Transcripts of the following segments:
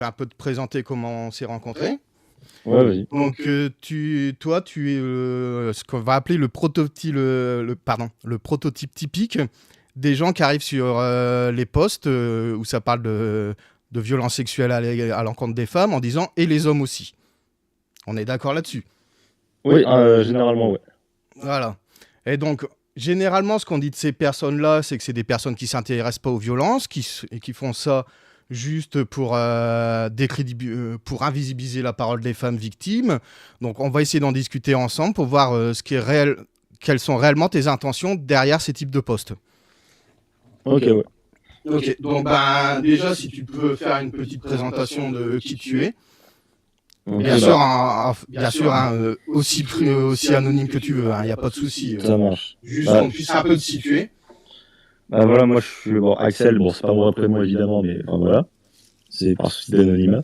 Un peu te présenter comment on s'est rencontrés. Ouais, vas-y. Donc, toi, tu es ce qu'on va appeler le prototype typique des gens qui arrivent sur les posts où ça parle de violences sexuelles à l'encontre des femmes en disant et les hommes aussi. On est d'accord là-dessus. Oui, généralement, ouais. Voilà. Et donc, généralement, ce qu'on dit de ces personnes-là, c'est que c'est des personnes qui s'intéressent pas aux violences, et qui font ça juste pour invisibiliser la parole des femmes victimes. Donc, on va essayer d'en discuter ensemble pour voir ce qui est réel, quelles sont réellement tes intentions derrière ces types de posts. Ok, ouais. Ok, donc déjà, si tu peux faire une petite présentation de qui tu es. Ok, Bien sûr, aussi anonyme que tu veux, il n'y a pas de souci. ça marche. Juste qu'on puisse un peu te situer. Bah voilà, moi je suis bon, Axel, bon c'est pas mon vrai prénom évidemment, mais enfin, voilà, c'est par souci d'anonymat.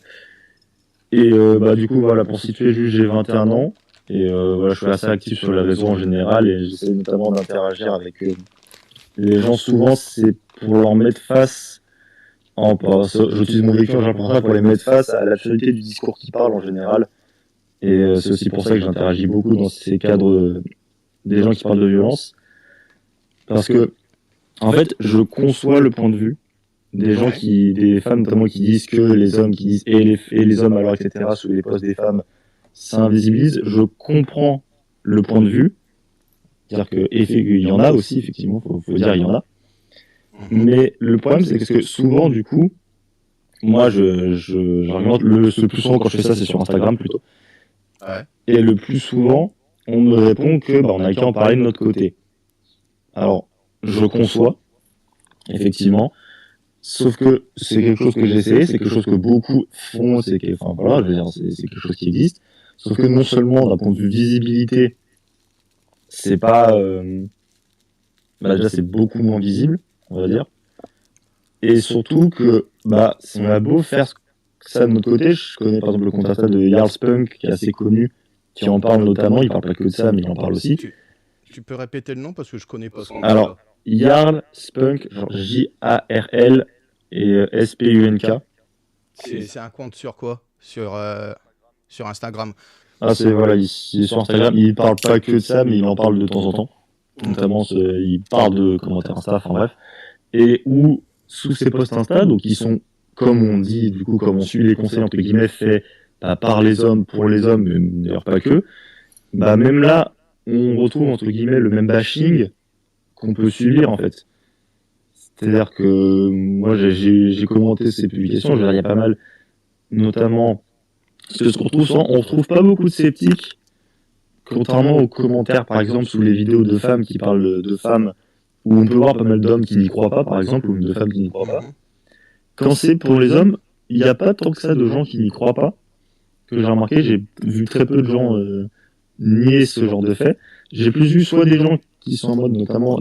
Et bah du coup voilà, pour situer juste j'ai 21 ans et voilà, je suis assez actif sur les réseaux en général et j'essaie notamment d'interagir avec les gens. Souvent c'est pour leur mettre face, j'utilise mon vécu en général pour les mettre face à l'absurdité du discours qui parle en général. Et c'est aussi pour ça que j'interagis beaucoup dans ces cadres des gens qui parlent de violence. Parce que, en fait, je conçois le point de vue des gens des femmes notamment qui disent que les hommes qui disent et les hommes alors, etc., sous les postes des femmes, ça invisibilise. Je comprends le point de vue. C'est-à-dire qu'il y en a aussi, effectivement, faut dire il y en a. Mais le problème, c'est que souvent, du coup, moi, j'argumente le plus souvent quand je fais ça, c'est sur Instagram plutôt. Ouais. Et le plus souvent, on me répond que on n'a qu'à en parler de notre côté. Alors, je conçois, effectivement, sauf que c'est quelque chose que j'ai essayé, c'est quelque chose que beaucoup font, enfin voilà, je veux dire, c'est quelque chose qui existe. Sauf que non seulement d'un point de vue visibilité, c'est pas, déjà c'est beaucoup moins visible, on va dire, et surtout que si on a beau faire ça de notre côté, je connais par exemple le compte Insta de Jarl Spunk qui est assez connu, qui en parle notamment, il parle pas que de ça, mais il en parle aussi. Tu peux répéter le nom parce que je connais pas ce nom. Alors, Jarl Spunk, genre Jarl et Spunk. C'est un compte sur quoi sur Instagram. Ah, voilà, il est sur Instagram, il parle pas que de ça, mais il en parle de temps en temps. Notamment, il parle de commentaires Insta, enfin bref. Et où, sous ses posts Insta, donc ils sont, comme on dit, du coup, comme on suit les conseils, entre guillemets, faits par les hommes, pour les hommes, mais d'ailleurs pas que, même là, on retrouve, entre guillemets, le même bashing qu'on peut subir, en fait. C'est-à-dire que moi, j'ai commenté ces publications, je veux dire, il y a pas mal, notamment, parce que ce qu'on retrouve souvent, on retrouve pas beaucoup de sceptiques, contrairement aux commentaires, par exemple, sous les vidéos de femmes qui parlent de femmes, où on peut voir pas mal d'hommes qui n'y croient pas, par exemple, ou de femmes qui n'y croient pas. Quand c'est pour les hommes, il n'y a pas tant que ça de gens qui n'y croient pas, que j'ai remarqué, j'ai vu très peu de gens nier ce genre de fait. J'ai plus vu soit des gens qui sont en mode, notamment,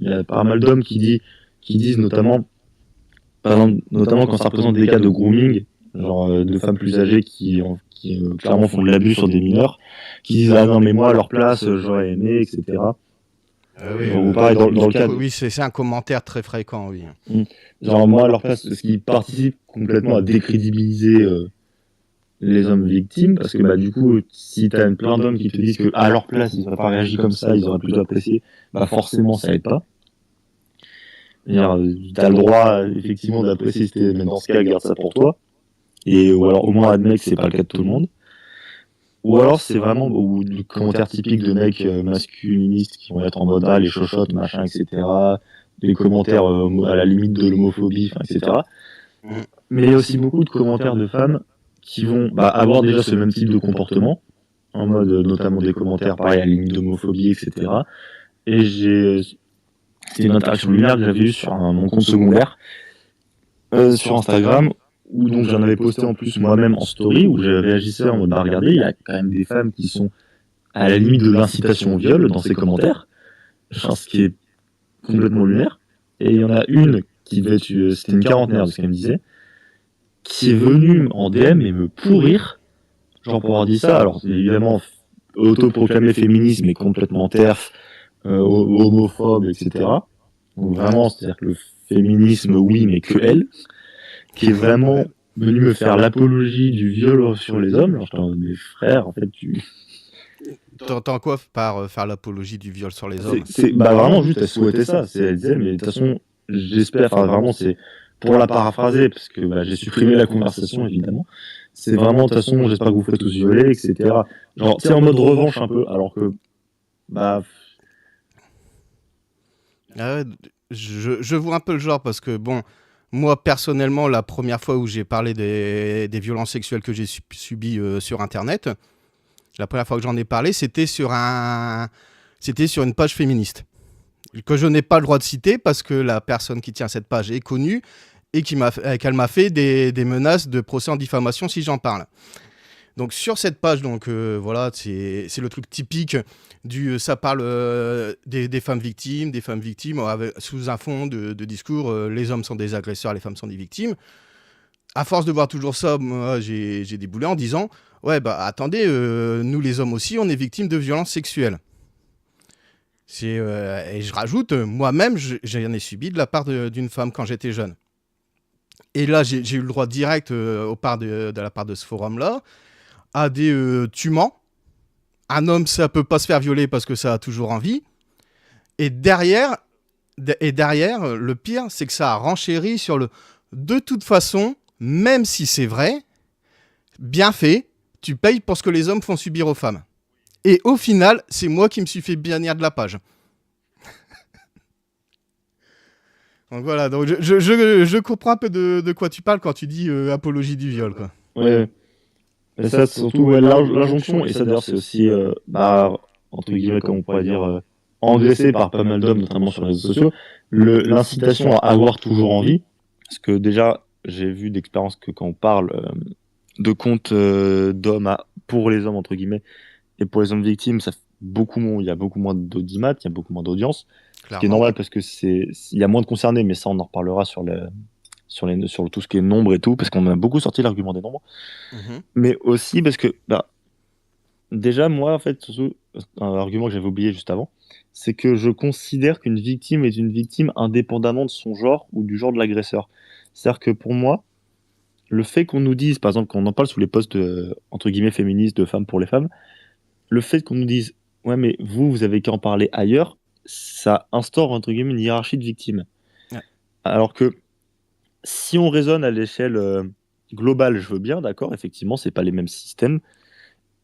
il y a pas mal d'hommes qui disent notamment, par exemple, notamment quand ça représente des cas de grooming, genre de femmes plus âgées qui clairement font de l'abus sur des mineurs, qui disent ah non mais moi à leur place j'aurais aimé, etc. Oui, pareil, dans le cas. Oui, c'est un commentaire très fréquent, oui. Genre moi à leur place, ce qui participe complètement à décrédibiliser les hommes victimes, parce que du coup, si t'as plein d'hommes qui te disent que à leur place ils n'auraient pas réagi comme ça, ils auraient plutôt apprécié, forcément ça aide pas. T'as le droit effectivement d'apprécier, mais dans ce cas, garde ça pour toi. Ou alors au moins admets que c'est pas le cas de tout le monde. Ou alors c'est vraiment du commentaire typique de mecs masculinistes qui vont être en mode les chochottes, machin, etc. Des commentaires à la limite de l'homophobie, etc. Mais il y a aussi beaucoup de commentaires de femmes qui vont avoir déjà ce même type de comportement, en mode notamment des commentaires pareil à la limite d'homophobie, etc. Et c'était une interaction lunaire que j'avais eue sur mon compte secondaire sur Instagram, où donc j'en avais posté en plus moi-même en story, où je réagissais en mode regardez, il y a quand même des femmes qui sont à la limite de l'incitation au viol dans ces commentaires, genre ce qui est complètement lunaire. Et il y en a une qui devait être, c'était une quarantenaire de ce qu'elle me disait, qui est venue en DM et me pourrir, genre pour avoir dit ça. Alors évidemment autoproclamé féminisme mais complètement terf, homophobe, etc. Donc vraiment, c'est-à-dire que le féminisme oui mais que elle, qui est vraiment venu me faire l'apologie du viol sur les hommes. Alors, j'étais en mode, mais frère, en fait, tu... T'entends quoi par faire l'apologie du viol sur les hommes? Bah, vraiment, juste, elle souhaitait ça. Elle disait, mais de toute façon, j'espère, enfin, vraiment, c'est pour la paraphraser, parce que bah, j'ai supprimé la conversation, évidemment. C'est vraiment, de toute façon, j'espère que vous faites tous violer, etc. Genre, c'est en mode revanche un peu, alors que, bah, Ah ouais, je vois un peu le genre parce que, bon, moi personnellement, la première fois où j'ai parlé des violences sexuelles que j'ai subies sur Internet, la première fois que j'en ai parlé, c'était sur une page féministe que je n'ai pas le droit de citer parce que la personne qui tient cette page est connue et qu'elle m'a fait des menaces de procès en diffamation si j'en parle. Donc sur cette page, donc voilà, c'est le truc typique ça parle des femmes victimes, sous un fond de discours, les hommes sont des agresseurs, les femmes sont des victimes. À force de voir toujours ça, moi j'ai déboulé en disant, ouais bah attendez, nous les hommes aussi, on est victimes de violences sexuelles. Et je rajoute, moi-même, j'en ai subi de la part d'une femme quand j'étais jeune. Et là, j'ai eu le droit direct de la part de ce forum-là à des tu mens. Un homme, ça peut pas se faire violer parce que ça a toujours envie. Et derrière, le pire, c'est que ça a renchéri sur le... De toute façon, même si c'est vrai, bien fait, tu payes pour ce que les hommes font subir aux femmes. Et au final, c'est moi qui me suis fait bannir de la page. Donc voilà, donc je comprends un peu de quoi tu parles quand tu dis apologie du viol, quoi. ouais. Et ça, c'est surtout ouais, l'injonction, et ça d'ailleurs, c'est aussi, bah, entre guillemets, comme on pourrait dire, engraissé par pas mal d'hommes, notamment sur les réseaux sociaux, l'incitation à avoir toujours envie. Parce que déjà, j'ai vu d'expérience que quand on parle de comptes d'hommes pour les hommes, entre guillemets, et pour les hommes victimes, il y a beaucoup moins d'audimat, il y a beaucoup moins d'audience. Ce qui est normal parce que il y a moins de concernés, mais ça, on en reparlera sur tout ce qui est nombre et tout, parce qu'on a beaucoup sorti l'argument des nombres. Mhm. Mais aussi parce que, bah, déjà, moi, en fait, surtout, un argument que j'avais oublié juste avant, c'est que je considère qu'une victime est une victime indépendamment de son genre ou du genre de l'agresseur. C'est-à-dire que pour moi, le fait qu'on nous dise, par exemple, qu'on en parle sous les posts entre guillemets féministes, de femmes pour les femmes, le fait qu'on nous dise, ouais, mais vous avez qu'à en parler ailleurs, ça instaure, entre guillemets, une hiérarchie de victimes. Ouais. Alors que si on raisonne à l'échelle globale, je veux bien, d'accord, effectivement, c'est pas les mêmes systèmes.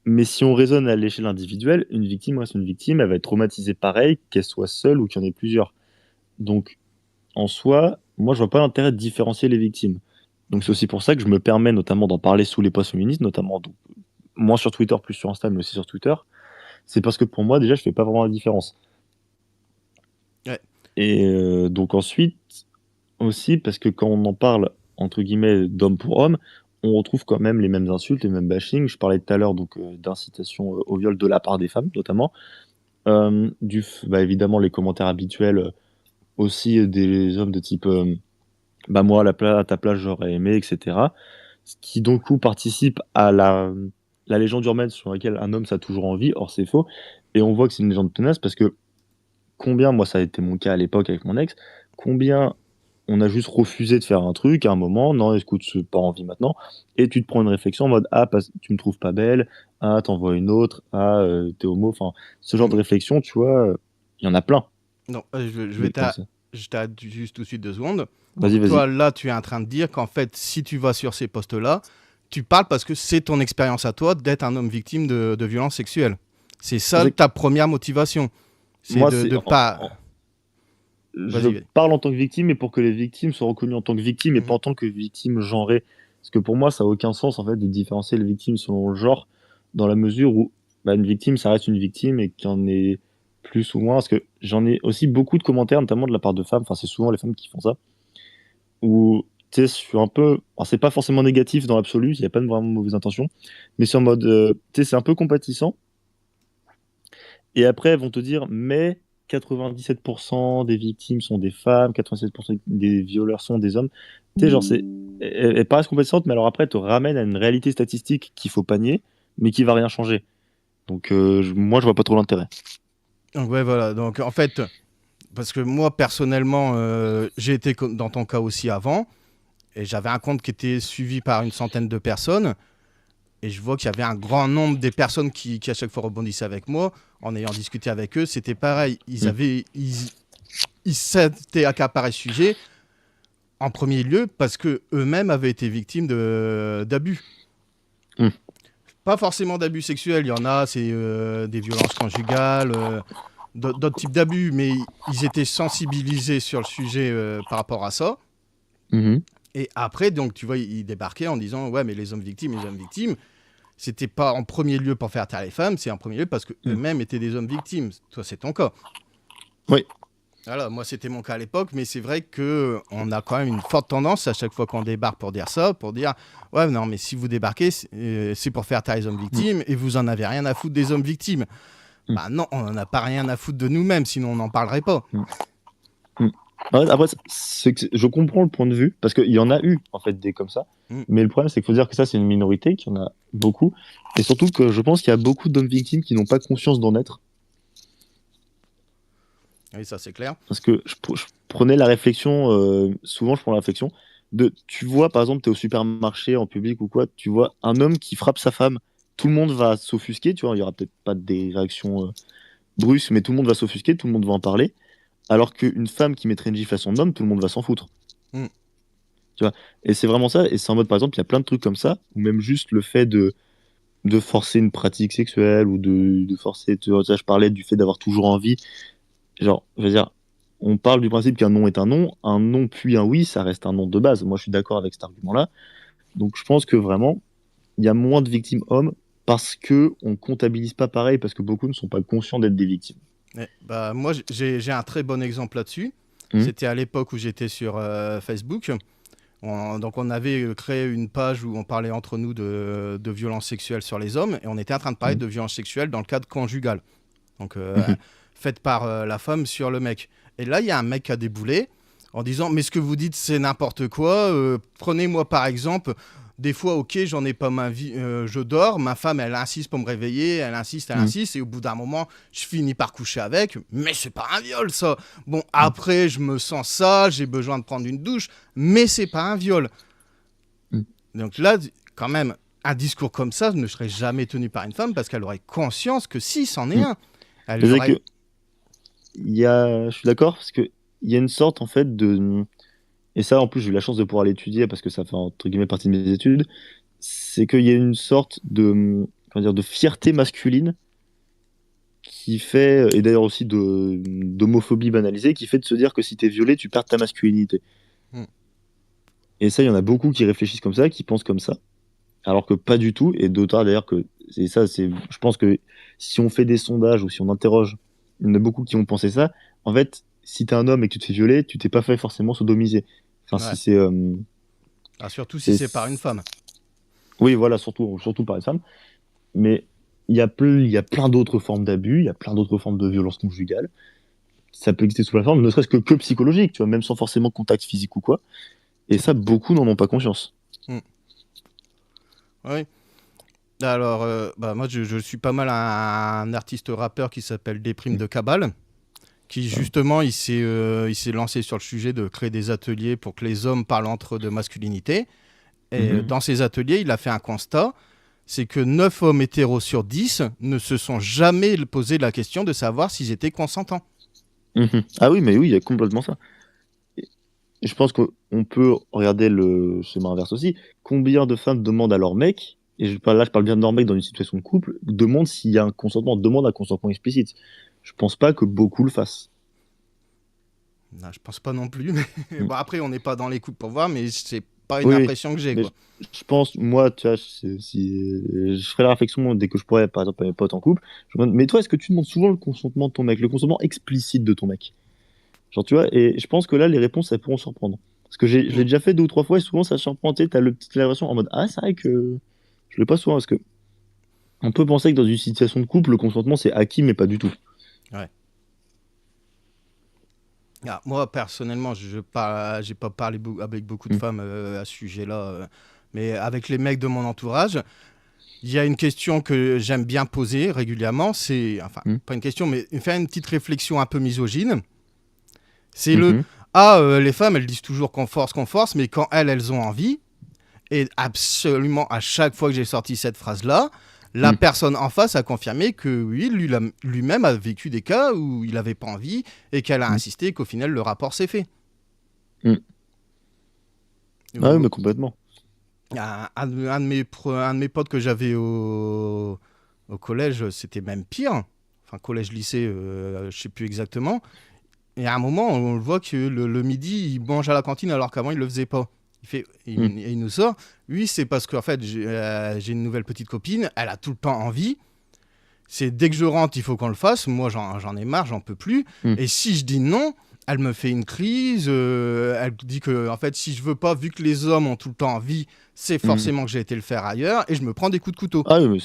Mais si on raisonne à l'échelle individuelle, une victime reste une victime, elle va être traumatisée pareil, qu'elle soit seule ou qu'il y en ait plusieurs. Donc, en soi, moi, je vois pas l'intérêt de différencier les victimes. Donc, c'est aussi pour ça que je me permets notamment d'en parler sous les posts féministes, notamment donc, moins sur Twitter, plus sur Insta, mais aussi sur Twitter. C'est parce que pour moi, déjà, je fais pas vraiment la différence. Ouais. Et donc ensuite, aussi parce que quand on en parle, entre guillemets, d'homme pour homme, on retrouve quand même les mêmes insultes, les mêmes bashing. Je parlais tout à l'heure donc d'incitation au viol de la part des femmes, notamment. Bah, évidemment, les commentaires habituels aussi des hommes de type bah moi à ta place j'aurais aimé, etc. Ce qui donc coup participe à la légende urbaine sur laquelle un homme ça a toujours envie. Or c'est faux. Et on voit que c'est une légende tenace parce que combien, moi ça a été mon cas à l'époque avec mon ex, combien on a juste refusé de faire un truc à un moment, non, écoute, c'est pas envie maintenant, et tu te prends une réflexion en mode, ah, tu me trouves pas belle, ah, t'en vois une autre, ah, t'es homo, enfin, ce genre de réflexion, tu vois, il y en a plein. Non, Comme ça. je t'arrête juste tout de suite 2 secondes. Vas-y, Donc, vas-y. toi, là, tu es en train de dire qu'en fait, si tu vas sur ces postes-là, tu parles parce que c'est ton expérience à toi d'être un homme victime de violences sexuelles. C'est ça ta première motivation. C'est Moi, de pas... je Vas-y. parle en tant que victime, mais pour que les victimes soient reconnues en tant que victimes et pas en tant que victimes genrées. Parce que pour moi, ça n'a aucun sens en fait de différencier les victimes selon le genre, dans la mesure où bah, une victime, ça reste une victime et qu'il y en ait plus ou moins. Parce que j'en ai aussi beaucoup de commentaires, notamment de la part de femmes, enfin c'est souvent les femmes qui font ça, où tu sais, je suis un peu. Alors, c'est pas forcément négatif dans l'absolu, il n'y a pas de vraiment mauvaise intention, mais c'est en mode, tu sais, c'est un peu compatissant. Et après, elles vont te dire, mais 97% des victimes sont des femmes, 87% des violeurs sont des hommes. Tu sais, genre, elles paraissent compétentes, mais alors après, elles te ramènent à une réalité statistique qu'il faut pas nier, mais qui va rien changer. Donc, moi, je vois pas trop l'intérêt. Donc, ouais, voilà. Donc, en fait, parce que moi, personnellement, j'ai été dans ton cas aussi avant. Et j'avais un compte qui était suivi par une centaine de personnes. Et je vois qu'il y avait un grand nombre des personnes qui à chaque fois rebondissaient avec moi. En ayant discuté avec eux, c'était pareil. Ils s'étaient accaparés ce sujet en premier lieu parce qu'eux-mêmes avaient été victimes d'abus. Mm. Pas forcément d'abus sexuels. Il y en a, c'est des violences conjugales, d'autres types d'abus. Mais ils étaient sensibilisés sur le sujet par rapport à ça. Mhm. Et après, donc, tu vois, ils débarquaient en disant « Ouais, mais les hommes victimes, c'était pas en premier lieu pour faire taire les femmes, c'est en premier lieu parce qu'eux-mêmes étaient des hommes victimes. » Toi, c'est ton cas. Oui. Voilà, moi, c'était mon cas à l'époque, mais c'est vrai qu'on a quand même une forte tendance à chaque fois qu'on débarque pour dire ça, pour dire « Ouais, non, mais si vous débarquez, c'est pour faire taire les hommes victimes et vous en avez rien à foutre des hommes victimes. » Bah non, on n'en a pas rien à foutre de nous-mêmes, sinon on n'en parlerait pas. Après, je comprends le point de vue, parce qu'il y en a eu, en fait, des comme ça. Mais le problème, c'est qu'il faut dire que ça, c'est une minorité, qu'il y en a beaucoup. Et surtout que je pense qu'il y a beaucoup d'hommes victimes qui n'ont pas conscience d'en être. Oui, ça, c'est clair. Parce que je prenais la réflexion, souvent je prends la réflexion, tu vois, par exemple, tu es au supermarché, en public ou quoi, tu vois un homme qui frappe sa femme, tout le monde va s'offusquer, tu vois, il y aura peut-être pas des réactions brusques, mais tout le monde va s'offusquer, tout le monde va en parler. Alors qu'une femme qui mettrait une gifle à son homme, tout le monde va s'en foutre. Mm. Tu vois. Et c'est vraiment ça. Et c'est en mode, par exemple, il y a plein de trucs comme ça, ou même juste le fait de forcer une pratique sexuelle, ou de forcer. Tu vois, je parlais du fait d'avoir toujours envie. Genre, je veux dire, on parle du principe qu'un non est un non. Un non puis un oui, ça reste un non de base. Moi, je suis d'accord avec cet argument-là. Donc, je pense que vraiment, il y a moins de victimes hommes parce que on comptabilise pas pareil, parce que beaucoup ne sont pas conscients d'être des victimes. Bah, moi, j'ai un très bon exemple là-dessus. C'était à l'époque où j'étais sur Facebook. Donc, on avait créé une page où on parlait entre nous de violences sexuelles sur les hommes. Et on était en train de parler de violences sexuelles dans le cadre conjugal. Donc, faites par la femme sur le mec. Et là, il y a un mec qui a déboulé en disant « Mais ce que vous dites, c'est n'importe quoi. Prenez-moi par exemple... » Des fois, ok, j'en ai pas ma vie, je dors, ma femme, elle insiste pour me réveiller, elle insiste, et au bout d'un moment, je finis par coucher avec, mais c'est pas un viol, ça. Bon, après, je me sens sale, j'ai besoin de prendre une douche, mais c'est pas un viol. Donc là, quand même, un discours comme ça ne serait jamais tenu par une femme parce qu'elle aurait conscience que si, c'en est un. Elle aurait... Je suis d'accord, parce qu'il y a une sorte, en fait, de... Et ça, en plus, j'ai eu la chance de pouvoir l'étudier parce que ça fait entre guillemets partie de mes études. C'est qu'il y a une sorte comment dire, de fierté masculine qui fait, et d'ailleurs aussi d'homophobie banalisée, qui fait de se dire que si t'es violé, tu perds ta masculinité. Et ça, il y en a beaucoup qui réfléchissent comme ça, qui pensent comme ça, alors que pas du tout. Et d'autant d'ailleurs que c'est ça, je pense que si on fait des sondages ou si on interroge, il y en a beaucoup qui ont pensé ça. En fait, si t'es un homme et que tu te fais violer, tu t'es pas fait forcément sodomiser. Enfin, Ouais. si c'est. Surtout si c'est par une femme. Oui, voilà, surtout par les femmes. Mais il y a plein d'autres formes d'abus, il y a plein d'autres formes de violence conjugale. Ça peut exister sous la forme, ne serait-ce que psychologique, tu vois, même sans forcément contact physique ou quoi. Et ça, beaucoup n'en ont pas conscience. Oui. Alors, moi, je suis pas mal un artiste rappeur qui s'appelle Déprime de Cabal, qui justement, il s'est lancé sur le sujet de créer des ateliers pour que les hommes parlent entre eux de masculinité. Et dans ces ateliers, il a fait un constat, c'est que 9 hommes hétéros sur 10 ne se sont jamais posé la question de savoir s'ils étaient consentants. Ah oui, mais oui, il y a complètement ça. Et je pense qu'on peut regarder le schéma inverse aussi. Combien de femmes demandent à leur mec, et je parle bien de leur mec dans une situation de couple, demandent s'il y a un consentement, demandent un consentement explicite. Je pense pas que beaucoup le fassent. Non, je pense pas non plus. Mais bon, après, on n'est pas dans les couples pour voir, mais c'est pas une impression que j'ai. Quoi. Je pense, moi, tu vois, si je ferais la réflexion dès que je pourrais, par exemple, à mes potes en couple, je me demande, mais toi, est-ce que tu demandes souvent le consentement de ton mec, le consentement explicite de ton mec? Genre, tu vois, et je pense que là, les réponses, elles pourront surprendre. Parce que je l'ai déjà fait 2 ou 3 fois, et souvent, ça surprend, tu sais, t'as le petite élaboration en mode, ah, c'est vrai que je l'ai pas souvent, parce que on peut penser que dans une situation de couple, le consentement, c'est acquis, mais pas du tout. Ouais. Ah, moi, personnellement, j'ai pas parlé avec beaucoup de femmes à ce sujet-là, mais avec les mecs de mon entourage, il y a une question que j'aime bien poser régulièrement, c'est, enfin, pas une question, mais faire une petite réflexion un peu misogyne. C'est Les femmes, elles disent toujours qu'on force, mais quand elles ont envie, et absolument à chaque fois que j'ai sorti cette phrase-là, la personne en face a confirmé que oui, lui-même a vécu des cas où il n'avait pas envie et qu'elle a insisté qu'au final, le rapport s'est fait. Ah oui, mais complètement. Un de mes potes que j'avais au collège, c'était même pire. Enfin, collège-lycée, je sais plus exactement. Et à un moment, on le voit que le midi, il mange à la cantine alors qu'avant, il le faisait pas. Il nous sort. Oui, c'est parce qu'en fait, j'ai une nouvelle petite copine. Elle a tout le temps envie. C'est dès que je rentre, il faut qu'on le fasse. Moi, j'en ai marre, j'en peux plus. Et si je dis non, elle me fait une crise. Elle dit que, en fait, si je veux pas, vu que les hommes ont tout le temps envie, c'est forcément que j'ai été le faire ailleurs. Et je me prends des coups de couteau. Ah oui, mais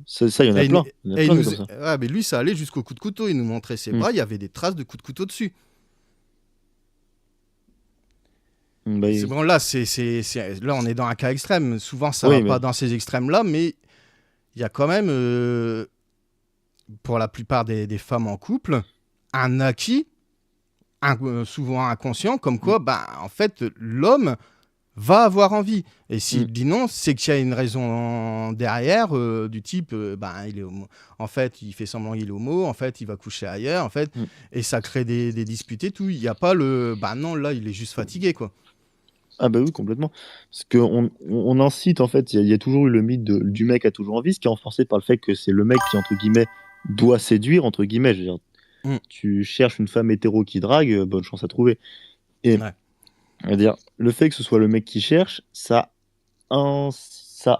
ça, il y en a plein. Il y en a plein comme ça. Ouais, mais lui, ça allait jusqu'au coup de couteau. Il nous montrait ses bras. Il y avait des traces de coups de couteau dessus. C'est bon, là, là, on est dans un cas extrême. Souvent, ça va pas dans ces extrêmes-là, mais il y a quand même, pour la plupart des femmes en couple, un acquis, souvent inconscient, comme quoi, en fait, l'homme va avoir envie. Et s'il dit non, c'est qu'il y a une raison derrière, du type, il est homo. En fait, il fait semblant qu'il est homo, en fait, il va coucher ailleurs, en fait, et ça crée des disputes et tout. Il n'y a pas le, non, là, il est juste fatigué, quoi. Ah bah oui, complètement. Parce qu'on incite, en fait, il y a toujours eu le mythe du mec a toujours envie, ce qui est renforcé par le fait que c'est le mec qui, entre guillemets, doit séduire, entre guillemets. Je veux dire, tu cherches une femme hétéro qui drague, bonne chance à trouver. Et je veux dire, le fait que ce soit le mec qui cherche, ça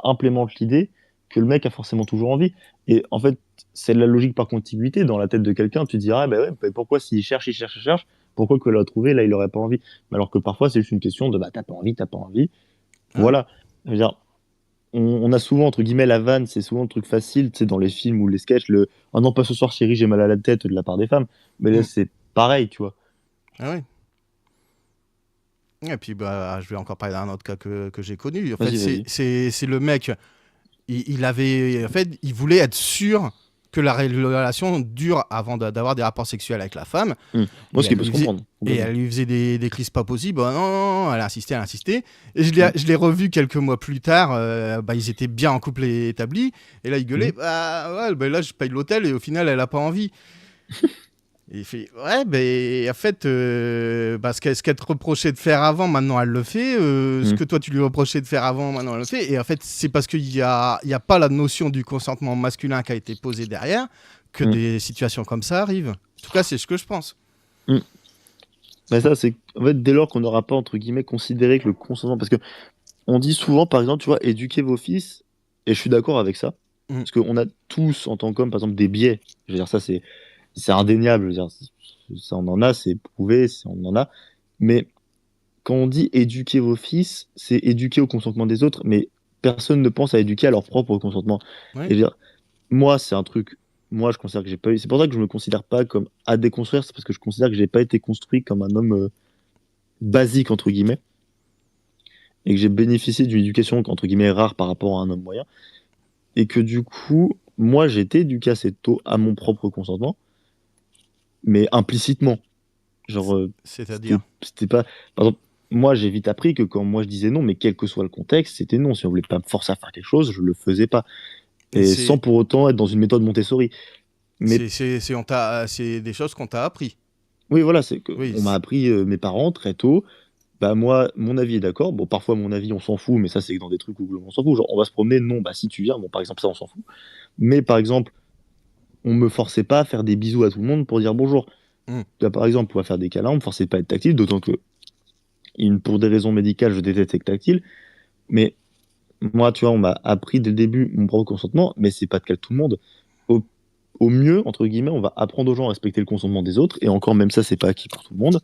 implémente l'idée que le mec a forcément toujours envie. Et en fait, c'est la logique par contiguïté. Dans la tête de quelqu'un, tu te diras, pourquoi s'il cherche, pourquoi que l'a trouvé, là, il aurait pas envie. Alors que parfois, c'est juste une question de, t'as pas envie. Voilà. Je veux dire, on a souvent, entre guillemets, la vanne, c'est souvent le truc facile, tu sais, dans les films ou les sketchs, ah non, pas ce soir, chérie, j'ai mal à la tête de la part des femmes. Mais là, c'est pareil, tu vois. Ah oui. Et puis, je vais encore parler d'un autre cas que j'ai connu. En fait, c'est le mec, il voulait être sûr que la relation dure avant d'avoir des rapports sexuels avec la femme. Moi, ce qui peut se comprendre. Et elle lui faisait des crises pas possibles. Non, elle insistait. Et je l'ai revu quelques mois plus tard. Ils étaient bien en couple établi. Et là, il gueulait, là, je paye l'hôtel et au final, elle a pas envie. Et il fait, en fait, ce qu'elle te reprochait de faire avant, maintenant elle le fait. Ce que toi tu lui reprochais de faire avant, maintenant elle le fait. Et en fait, c'est parce qu'il n'y a pas la notion du consentement masculin qui a été posée derrière que des situations comme ça arrivent. En tout cas, c'est ce que je pense. Mais ça, c'est en fait, dès lors qu'on n'aura pas, entre guillemets, considéré que le consentement. Parce que on dit souvent, par exemple, tu vois, éduquez vos fils, et je suis d'accord avec ça. Parce qu'on a tous, en tant qu'homme, par exemple, des biais. Je veux dire, ça, c'est indéniable. Je veux dire, ça, on en a, c'est prouvé, on en a. Mais quand on dit éduquer vos fils, c'est éduquer au consentement des autres, mais personne ne pense à éduquer à leur propre consentement. Et je veux dire, moi, c'est un truc. Moi, je considère que j'ai pas eu. C'est pour ça que je me considère pas comme à déconstruire, c'est parce que je considère que j'ai pas été construit comme un homme basique, entre guillemets, et que j'ai bénéficié d'une éducation, entre guillemets, rare par rapport à un homme moyen, et que du coup, moi, j'ai été éduqué assez tôt à mon propre consentement, mais implicitement. Genre, c'est-à-dire c'était pas. Par exemple, moi, j'ai vite appris que quand moi je disais non, mais quel que soit le contexte, c'était non. Si on voulait pas me forcer à faire quelque chose, je le faisais pas. Et sans pour autant être dans une méthode Montessori. Mais c'est des choses qu'on t'a appris. oui, voilà, on m'a appris, mes parents, très tôt. Moi, mon avis est d'accord. Bon, parfois, mon avis, on s'en fout, mais ça, c'est dans des trucs où on s'en fout. Genre, on va se promener, non, si tu viens, bon, par exemple, ça, on s'en fout. Mais par exemple, on me forçait pas à faire des bisous à tout le monde pour dire bonjour. Là, par exemple, on va faire des câlins, on me forçait pas à être tactile, d'autant que, pour des raisons médicales, je déteste être tactile. Mais moi, tu vois, on m'a appris dès le début mon propre consentement, mais c'est pas le cas de tout le monde. Au mieux, entre guillemets, on va apprendre aux gens à respecter le consentement des autres, et encore, même ça, c'est pas acquis pour tout le monde.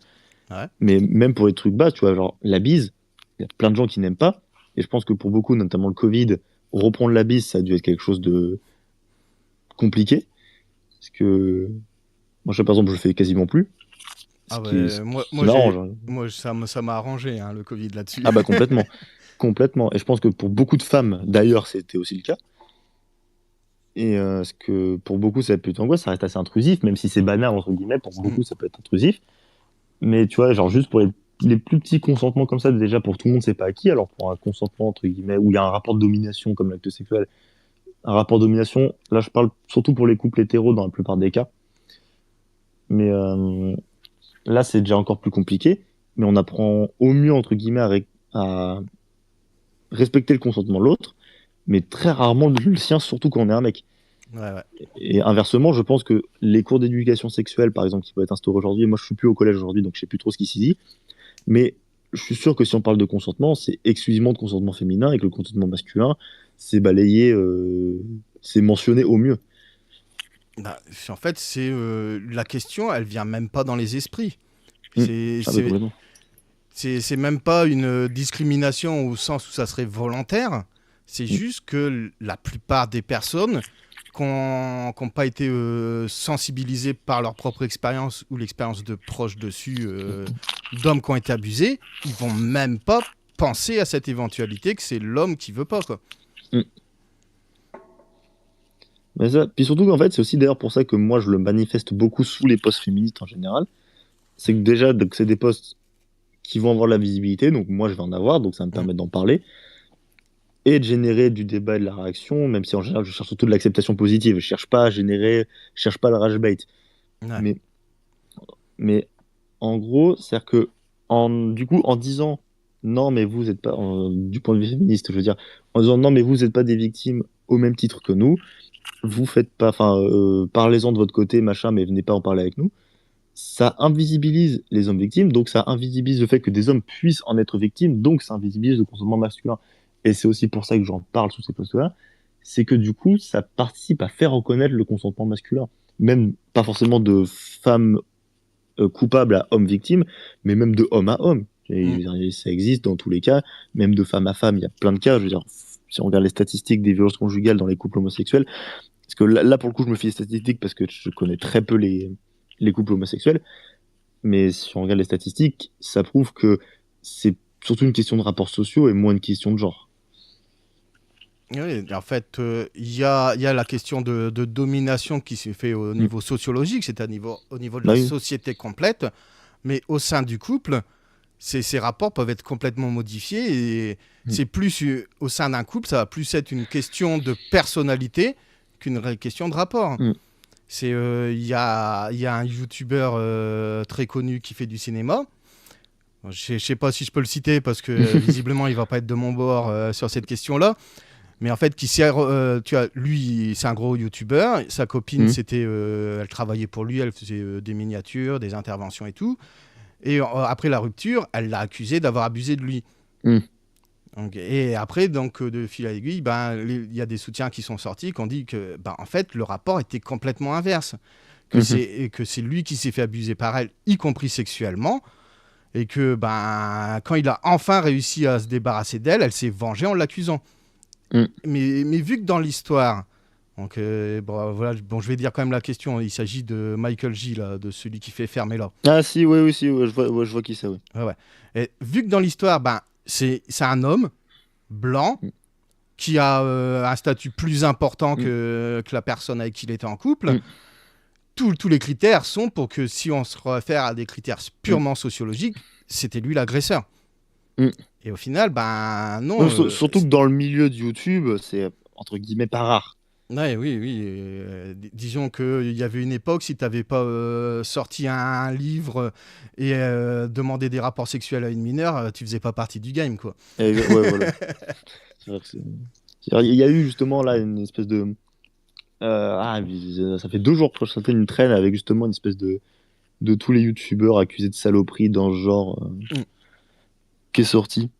Ouais. Mais même pour les trucs bas, tu vois, genre la bise, il y a plein de gens qui n'aiment pas. Et je pense que pour beaucoup, notamment le Covid, reprendre la bise, ça a dû être quelque chose de compliqué. Parce que moi, par exemple, je le fais quasiment plus. Moi, ça m'a arrangé, le Covid là-dessus. Ah complètement. Complètement. Et je pense que pour beaucoup de femmes, d'ailleurs, c'était aussi le cas. Et parce que pour beaucoup, ça peut être angoisse, ça reste assez intrusif, même si c'est banal, entre guillemets, pour beaucoup, ça peut être intrusif. Mais tu vois, genre juste pour les plus petits consentements comme ça, déjà pour tout le monde, c'est pas acquis. Alors pour un consentement, entre guillemets, où il y a un rapport de domination comme l'acte sexuel, un rapport de domination, là je parle surtout pour les couples hétéros dans la plupart des cas. Mais là, c'est déjà encore plus compliqué. Mais on apprend au mieux, entre guillemets, à respecter le consentement de l'autre, mais très rarement le sien, surtout quand on est un mec. Ouais, ouais. Et inversement, je pense que les cours d'éducation sexuelle, par exemple, qui peuvent être instaurés aujourd'hui, moi je suis plus au collège aujourd'hui, donc je sais plus trop ce qui s'y dit, mais je suis sûr que si on parle de consentement, c'est exclusivement de consentement féminin et que le consentement masculin, c'est balayé, c'est mentionné au mieux. Bah, en fait, c'est la question, elle vient même pas dans les esprits. Mm. C'est Ah bah c'est complètement. c'est même pas une discrimination au sens où ça serait volontaire. C'est Mm. juste que la plupart des personnes qui n'ont pas été sensibilisées par leur propre expérience ou l'expérience de proches dessus, d'hommes qui ont été abusés, ils vont même pas penser à cette éventualité que c'est l'homme qui veut pas, quoi. Mm. Mais ça, puis surtout qu'en fait, c'est aussi d'ailleurs pour ça que moi je le manifeste beaucoup sous les posts féministes en général. C'est que déjà, donc, c'est des posts qui vont avoir de la visibilité, donc moi je vais en avoir, donc ça va me Mm. permet d'en parler, et de générer du débat et de la réaction, même si en général je cherche surtout de l'acceptation positive, je cherche pas à générer, je cherche pas le rage bait. Ouais. Mais, mais en gros, c'est-à-dire que du coup, en disant non, mais vous êtes pas, du point de vue féministe, je veux dire, en disant non, mais vous n'êtes pas des victimes au même titre que nous, vous faites pas, enfin, parlez-en de votre côté, machin, mais venez pas en parler avec nous. Ça invisibilise les hommes victimes, donc ça invisibilise le fait que des hommes puissent en être victimes, donc ça invisibilise le consentement masculin. Et c'est aussi pour ça que j'en parle sous ces postes-là, c'est que du coup, ça participe à faire reconnaître le consentement masculin. Même pas forcément de femmes coupables à hommes victimes, mais même de homme à homme. Et, Mm. je veux dire, ça existe dans tous les cas, même de femme à femme, il y a plein de cas. Je veux dire, si on regarde les statistiques des violences conjugales dans les couples homosexuels, parce que là pour le coup, je me fie aux statistiques parce que je connais très peu les couples homosexuels. Mais si on regarde les statistiques, ça prouve que c'est surtout une question de rapports sociaux et moins une question de genre. Oui, en fait, il y a la question de domination qui s'est fait au Mm. niveau sociologique, c'est au niveau de Bah la oui. société complète, mais au sein du couple, ces rapports peuvent être complètement modifiés et Mm. c'est plus au sein d'un couple, ça va plus être une question de personnalité qu'une vraie question de rapport. Mm. Il y a un youtubeur très connu qui fait du cinéma. Je ne sais pas si je peux le citer parce que visiblement il va pas être de mon bord sur cette question-là. Mais en fait, tu vois, lui, c'est un gros youtubeur. Sa copine, Mm. elle travaillait pour lui, elle faisait des miniatures, des interventions et tout. Et après la rupture, elle l'a accusé d'avoir abusé de lui. Mm. Donc, et après, donc, de fil à aiguille, ben, il y a des soutiens qui sont sortis qui ont dit que, ben, en fait, le rapport était complètement inverse. Mhm. Que c'est lui qui s'est fait abuser par elle, y compris sexuellement. Et que, ben, quand il a enfin réussi à se débarrasser d'elle, elle s'est vengée en l'accusant. Mm. Mais vu que dans l'histoire, donc bon, voilà, bon, je vais dire quand même la question, il s'agit de Michael J, là, de celui qui fait Fermer là. Ah si, oui, oui, si, ouais, je vois qui c'est, oui. Ouais, ouais. Et vu que dans l'histoire, ben, c'est un homme blanc Mm. qui a un statut plus important Mm. que la personne avec qui il était en couple, Mm. tous les critères sont pour que si on se réfère à des critères Mm. purement sociologiques, c'était lui l'agresseur. Mm. Et au final, ben non. Non, surtout que dans le milieu de YouTube, c'est entre guillemets pas rare. Ouais, oui, oui. Disons qu'il y avait une époque, si tu n'avais pas sorti un livre et demandé des rapports sexuels à une mineure, tu faisais pas partie du game, quoi. Ouais, voilà. C'est vrai que il y a eu justement là une espèce de ça fait 2 jours que je sentais une traîne avec justement une espèce de tous les youtubeurs accusés de saloperie dans ce genre Mm. qui est sorti.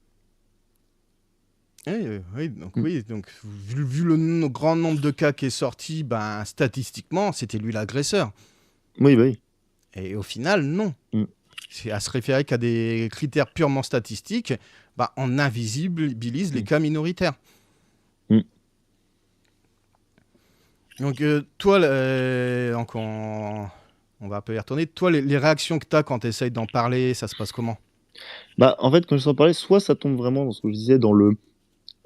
Donc Mm. oui, donc vu le grand nombre de cas qui est sorti, ben statistiquement, c'était lui l'agresseur. Oui, bah oui. Et au final, non. Mm. C'est à se référer qu'à des critères purement statistiques, ben, on invisibilise les Mm. cas minoritaires. Mm. Donc toi, donc on va un peu y retourner. Toi, les réactions que tu as quand tu essayes d'en parler, ça se passe comment? Bah en fait quand je t'en parlais, soit ça tombe vraiment dans ce que je disais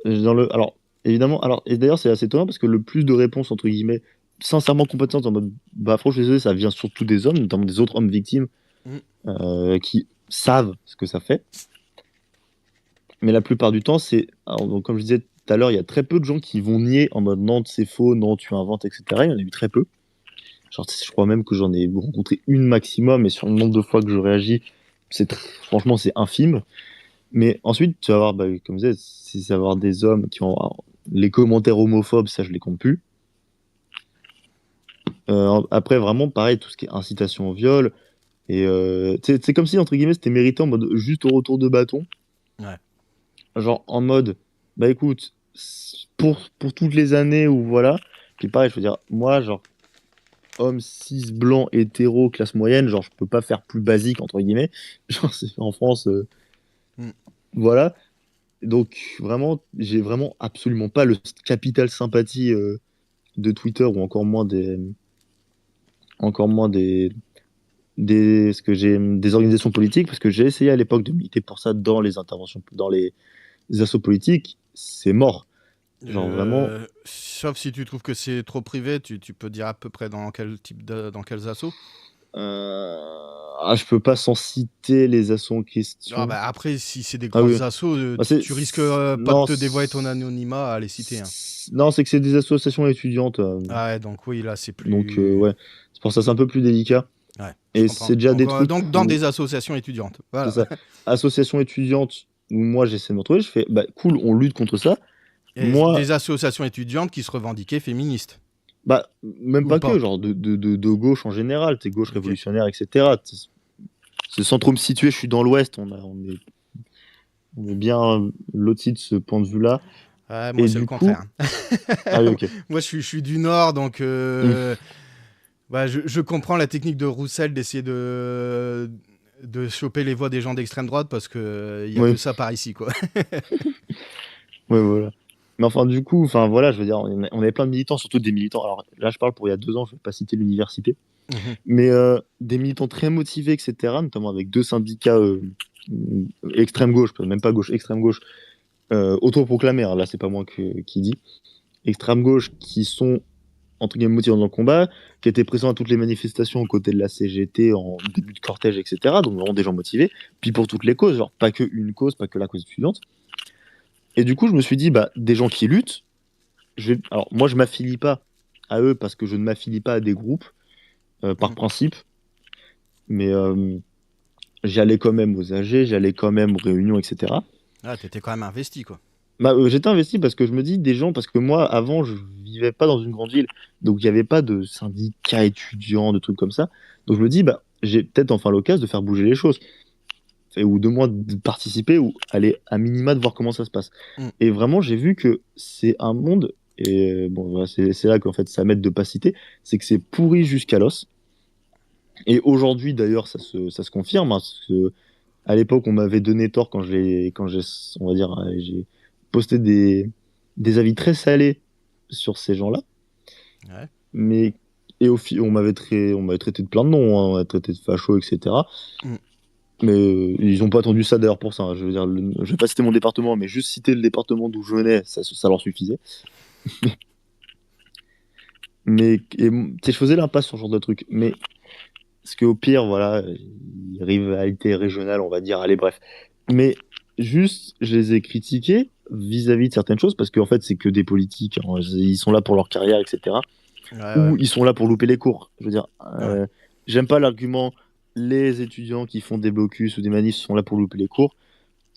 alors évidemment, alors et d'ailleurs c'est assez étonnant parce que le plus de réponses entre guillemets sincèrement compétentes en mode bah franchement je suis désolé, ça vient surtout des hommes, notamment des autres hommes victimes, qui savent ce que ça fait. Mais la plupart du temps, donc, comme je disais tout à l'heure, il y a très peu de gens qui vont nier en mode non, c'est faux, non, tu inventes, etc. Il y en a eu très peu. Genre, je crois même que j'en ai rencontré une maximum, et sur le nombre de fois que je réagis, franchement, c'est infime. Mais ensuite, tu vas avoir, bah, comme je disais, c'est avoir des hommes qui ont les commentaires homophobes, ça, je les compte plus. Après, vraiment, pareil, tout ce qui est incitation au viol. Et c'est comme si, entre guillemets, c'était mérité en mode juste au retour de bâton. Ouais. Genre en mode, bah écoute, pour toutes les années où voilà. Puis pareil, je veux dire, moi, genre, homme cis, blanc, hétéro, classe moyenne, genre, je peux pas faire plus basique, entre guillemets. Genre, en France, Mm. voilà. Donc, vraiment, j'ai vraiment absolument pas le capital sympathie de Twitter ou encore moins ce que j'ai des organisations politiques parce que j'ai essayé à l'époque de militer pour ça dans les interventions, dans les assos politiques, c'est mort. Genre vraiment. Sauf si tu trouves que c'est trop privé, tu peux dire à peu près dans dans quels assos. Je peux pas sans citer les assos en Ah question. bah après, si c'est des Ah oui. grosses assos, Bah, tu risques pas de non, te dévoiler ton anonymat à les citer. Hein. Non, c'est que c'est des associations étudiantes. Ah ouais, donc oui, là c'est Donc plus. ouais, c'est pour ça c'est un peu plus délicat. Ouais, je Et comprends. c'est déjà des trucs Donc dans où des associations étudiantes. c'est Voilà. ça. Association étudiante où moi j'essaie de me retrouver, je fais bah cool, on lutte contre ça. Et Moi, des associations étudiantes qui se revendiquaient féministes. bah même Ou pas que, pas. genre de gauche en général, t'es gauche Ok. révolutionnaire, etc. C'est sans trop me situer, je suis dans l'Ouest, on est bien loti de ce point de vue-là. Ouais, moi Et c'est le du coup, contraire. ah oui, ok. Moi je suis du Nord, donc Hmm. bah, je comprends la technique de Roussel d'essayer de choper les voix des gens d'extrême droite parce que il y a que Oui, ça par ici, quoi. ouais, voilà. Mais enfin, du coup, enfin voilà, je veux dire, on avait plein de militants, surtout des militants. Alors là, je parle pour il y a 2 ans, je vais pas citer l'université, Mhm. mais des militants très motivés, etc., notamment avec 2 syndicats extrême gauche, même pas gauche, extrême gauche, autoproclamés, hein, là, c'est pas moi qui dis, extrême gauche, qui sont entre guillemets motivés dans le combat, qui étaient présents à toutes les manifestations aux côtés de la CGT en début de cortège, etc., donc vraiment des gens motivés, puis pour toutes les causes, genre pas que une cause, pas que la cause étudiante. Et du coup, je me suis dit, bah, des gens qui luttent, alors moi, je m'affilie pas à eux parce que je ne m'affilie pas à des groupes par Mhm. principe, mais j'allais quand même aux AG, j'allais quand même aux réunions, etc. Ah, t'étais quand même investi, quoi. Bah, j'étais investi parce que je me dis des gens, parce que moi, avant, je vivais pas dans une grande ville, donc il n'y avait pas de syndicats étudiants, de trucs comme ça. Donc je me dis, bah, j'ai peut-être enfin l'occasion de faire bouger les choses, ou de moins de participer, ou aller à minima de voir comment ça se passe. Mm. Et vraiment, j'ai vu que c'est un monde, et bon, voilà, c'est là qu'en fait ça m'aide de pas citer, c'est que c'est pourri jusqu'à l'os. Et aujourd'hui, d'ailleurs, ça se confirme, hein, parce que à l'époque, on m'avait donné tort on va dire, j'ai posté des avis très salés sur ces gens-là. Ouais. Mais, on m'avait traité de plein de noms, hein, on m'avait traité de facho, etc. Mm. Mais ils n'ont pas attendu ça d'ailleurs pour ça, hein. Je veux dire, je vais pas citer mon département, mais juste citer le département d'où je venais, ça leur suffisait. Tu sais, je faisais l'impasse sur ce genre de truc. Mais parce qu'au pire, voilà, rivalité régionale, on va dire, allez, bref. Mais juste, je les ai critiqués vis-à-vis de certaines choses, parce qu'en fait, c'est que des politiques, hein, ils sont là pour leur carrière, etc. Ouais, ouais. Ou ils sont là pour louper les cours. Je veux dire, Ouais. j'aime pas l'argument, les étudiants qui font des blocus ou des manifs sont là pour louper les cours,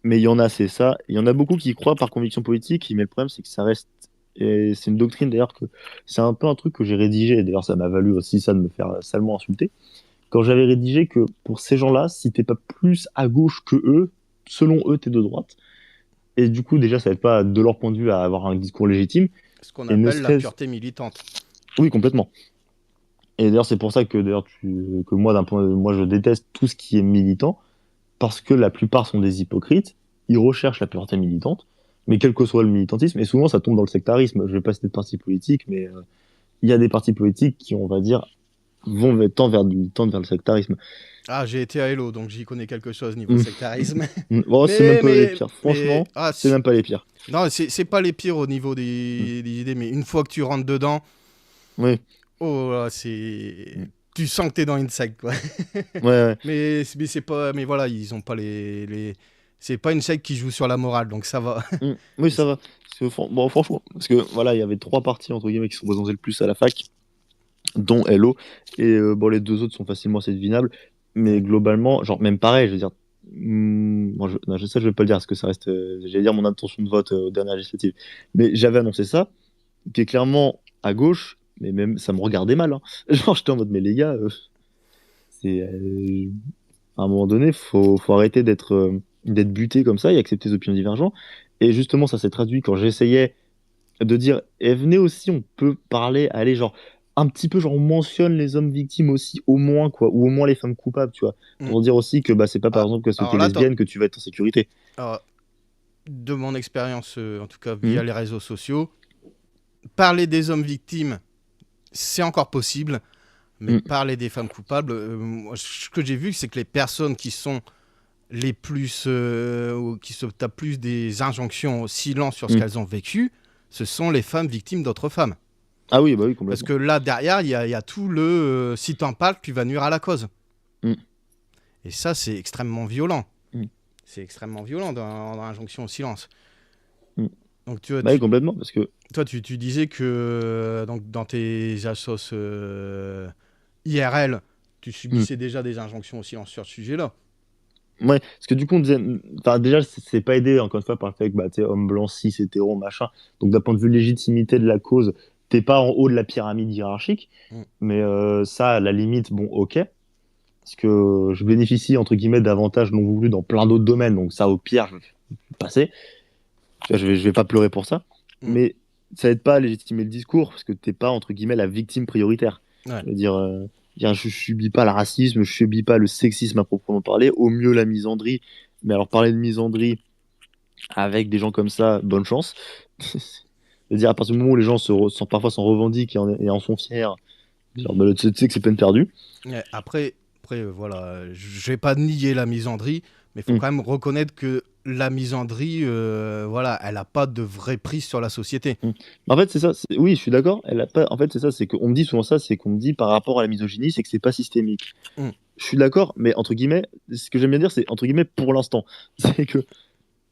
mais il y en a, c'est ça. Il y en a beaucoup qui y croient par conviction politique, mais le problème, c'est que ça reste. Et c'est une doctrine d'ailleurs que c'est un peu un truc que j'ai rédigé, et d'ailleurs ça m'a valu aussi ça de me faire salement insulter quand j'avais rédigé que pour ces gens-là, si t'es pas plus à gauche que eux, selon eux, t'es de droite. Et du coup, déjà, ça aide pas, de leur point de vue, à avoir un discours légitime. Ce qu'on Et ne appelle la serait-ce. pureté militante. Oui, complètement. Et d'ailleurs, c'est pour ça que, d'ailleurs, que moi, moi, je déteste tout ce qui est militant, parce que la plupart sont des hypocrites. Ils recherchent la pureté militante, mais quel que soit le militantisme, et souvent, ça tombe dans le sectarisme. Je vais pas citer de parti politique, mais il y a des partis politiques qui, on va dire, tendent vers le sectarisme. Ah, j'ai été à Hello, donc j'y connais quelque chose niveau Mm. sectarisme. Oh, c'est même pas les pires. Mais, Franchement, c'est même pas les pires. non, c'est pas les pires au niveau Mm. des idées, mais une fois que tu rentres dedans, Oui. oh là, c'est. tu sens que t'es dans une secte, quoi. Ouais. Mais c'est pas, mais voilà, ils ont pas les. C'est pas une secte qui joue sur la morale, donc ça va. Oui, ça va. Parce que, bon, franchement, parce que voilà, il y avait 3 parties entre guillemets qui sont présentées le plus à la fac, dont Hello. Et bon, les 2 autres sont facilement assez devinables. Mais globalement, genre, même pareil, je veux dire. Bon, non, je sais, je vais pas le dire parce que ça reste. J'allais dire mon intention de vote aux dernières législatives. Mais j'avais annoncé ça, qui est clairement à gauche, mais même ça me regardait mal. Hein. Genre, j'étais en mode, mais les gars, c'est. À un moment donné, faut arrêter d'être buté comme ça et accepter les opinions divergentes. Et justement, ça s'est traduit quand j'essayais de dire, eh, venez aussi, on peut parler, allez, genre, un petit peu, genre, on mentionne les hommes victimes aussi, au moins, quoi, ou au moins les femmes coupables, tu vois, pour dire aussi que bah, c'est pas par Ah, exemple parce que alors t'es là, lesbienne que tu vas être en sécurité. alors, de mon expérience, en tout cas via Mhm. les réseaux sociaux, parler des hommes victimes, c'est encore possible, mais Mhm. parler des femmes coupables, moi, ce que j'ai vu, c'est que les personnes qui sont les plus, ou qui se tapent plus des injonctions au silence sur ce Mhm. qu'elles ont vécu, ce sont les femmes victimes d'autres femmes. Ah oui, bah oui, Parce complètement. que là, derrière, il y a tout le si t'en parles, tu vas nuire à la cause. Mhm. Et ça, c'est extrêmement violent. Mhm. C'est extrêmement violent dans l'injonction au silence. Mhm. Donc, tu, Bah oui, complètement, parce que toi, tu disais que donc, dans tes assos IRL, tu Mhm. subissais déjà des injonctions au silence sur ce sujet-là. Ouais, parce que du coup, on disait, enfin, déjà, c'est pas aidé, encore une fois, par le fait que, bah, tu sais, homme blanc, cis, hétéro, machin. Donc, d'un point de vue légitimité de la cause, t'es pas en haut de la pyramide hiérarchique. Mm. Mais ça, à la limite, bon, ok. Parce que je bénéficie, entre guillemets, d'avantages non voulus dans plein d'autres domaines. Donc, ça, au pire, je vais passer. Tu vois, je vais pas pleurer pour ça. Mm. Mais ça aide pas à légitimer le discours, parce que t'es pas, entre guillemets, la victime prioritaire. Ouais. Je veux dire, je subis pas le racisme, je subis pas le sexisme à proprement parler, au mieux la misandrie. Mais alors, parler de misandrie avec des gens comme ça, bonne chance. C'est-à-dire, à partir du moment où les gens parfois s'en revendiquent et en sont fiers, genre, bah, tu sais que c'est peine perdue. Ouais, après voilà, je vais pas nier la misandrie, mais il faut Mm. quand même reconnaître que la misandrie, voilà, elle a pas de vraie prise sur la société. Mm. En fait, c'est ça. Oui, je suis d'accord. Elle a pas. En fait, c'est ça. C'est qu'on me dit souvent ça. C'est qu'on me dit par rapport à la misogynie, c'est que c'est pas systémique. Mm. Je suis d'accord, mais entre guillemets, ce que j'aime bien dire, c'est entre guillemets pour l'instant. C'est que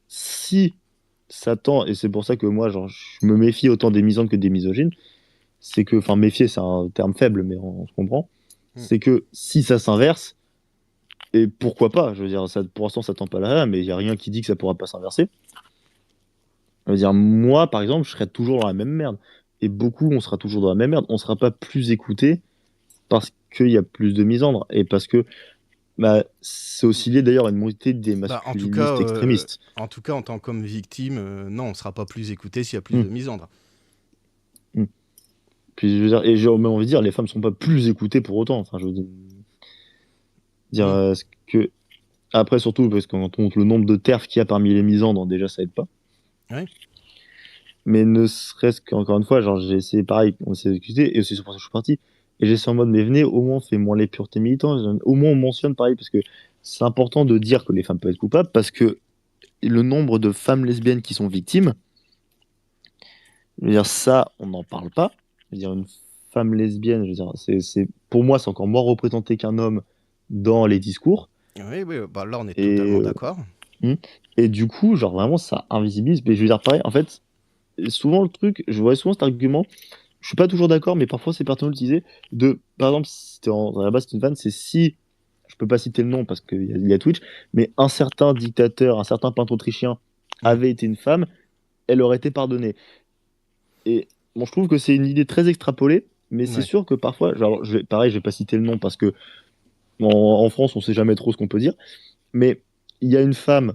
si ça tend, et c'est pour ça que moi, genre, je me méfie autant des misandres que des misogynes, c'est que, enfin, méfier, c'est un terme faible, mais on se comprend. Mm. C'est que si ça s'inverse, et pourquoi pas, je veux dire, ça, pour l'instant, ça tend pas là, mais il y a rien qui dit que ça pourra pas s'inverser. Je veux dire, moi, par exemple, je serais toujours dans la même merde. Et beaucoup, on sera toujours dans la même merde. On sera pas plus écouté parce qu'il y a plus de misandres. Et parce que bah, c'est aussi lié d'ailleurs à une montée des Bah, masculinistes extrémistes. en tout cas, en tant qu'homme victime, non, on sera pas plus écouté s'il y a plus Hmm, de misandre. hmm. Puis, je veux dire, et j'ai même envie de dire, les femmes sont pas plus écoutées pour autant. Enfin, je veux dire Hmm. que. Après, surtout, parce que quand on compte le nombre de terfs qu'il y a parmi les misandres, déjà, ça aide pas. Ouais. Mais ne serait-ce qu'encore une fois, genre, j'ai essayé pareil, on s'est discuté, et c'est pour ça que je suis parti. Et j'ai essayé en mode, mais venez, au moins, fais moins les puretés militantes. Au moins, on mentionne pareil, parce que c'est important de dire que les femmes peuvent être coupables, parce que le nombre de femmes lesbiennes qui sont victimes, je veux dire, ça, on n'en parle pas. Je veux dire, une femme lesbienne, je veux dire, pour moi, c'est encore moins représenté qu'un homme dans les discours. Oui, oui, bah, là, on est Et, totalement d'accord. hmm. Et du coup, genre, vraiment, ça invisibilise. Mais je veux dire, pareil, en fait, souvent, le truc, je vois souvent cet argument, je suis pas toujours d'accord, mais parfois, c'est pertinent d'utiliser, par exemple, à la base, c'est une vanne, c'est si, je peux pas citer le nom parce qu'il y a Twitch, mais un certain dictateur, un certain peintre autrichien Hmm. avait été une femme, elle aurait été pardonnée. Et bon, je trouve que c'est une idée très extrapolée, mais c'est Ouais. sûr que parfois, genre, pareil, je vais pas citer le nom parce que en France, on sait jamais trop ce qu'on peut dire, mais il y a une femme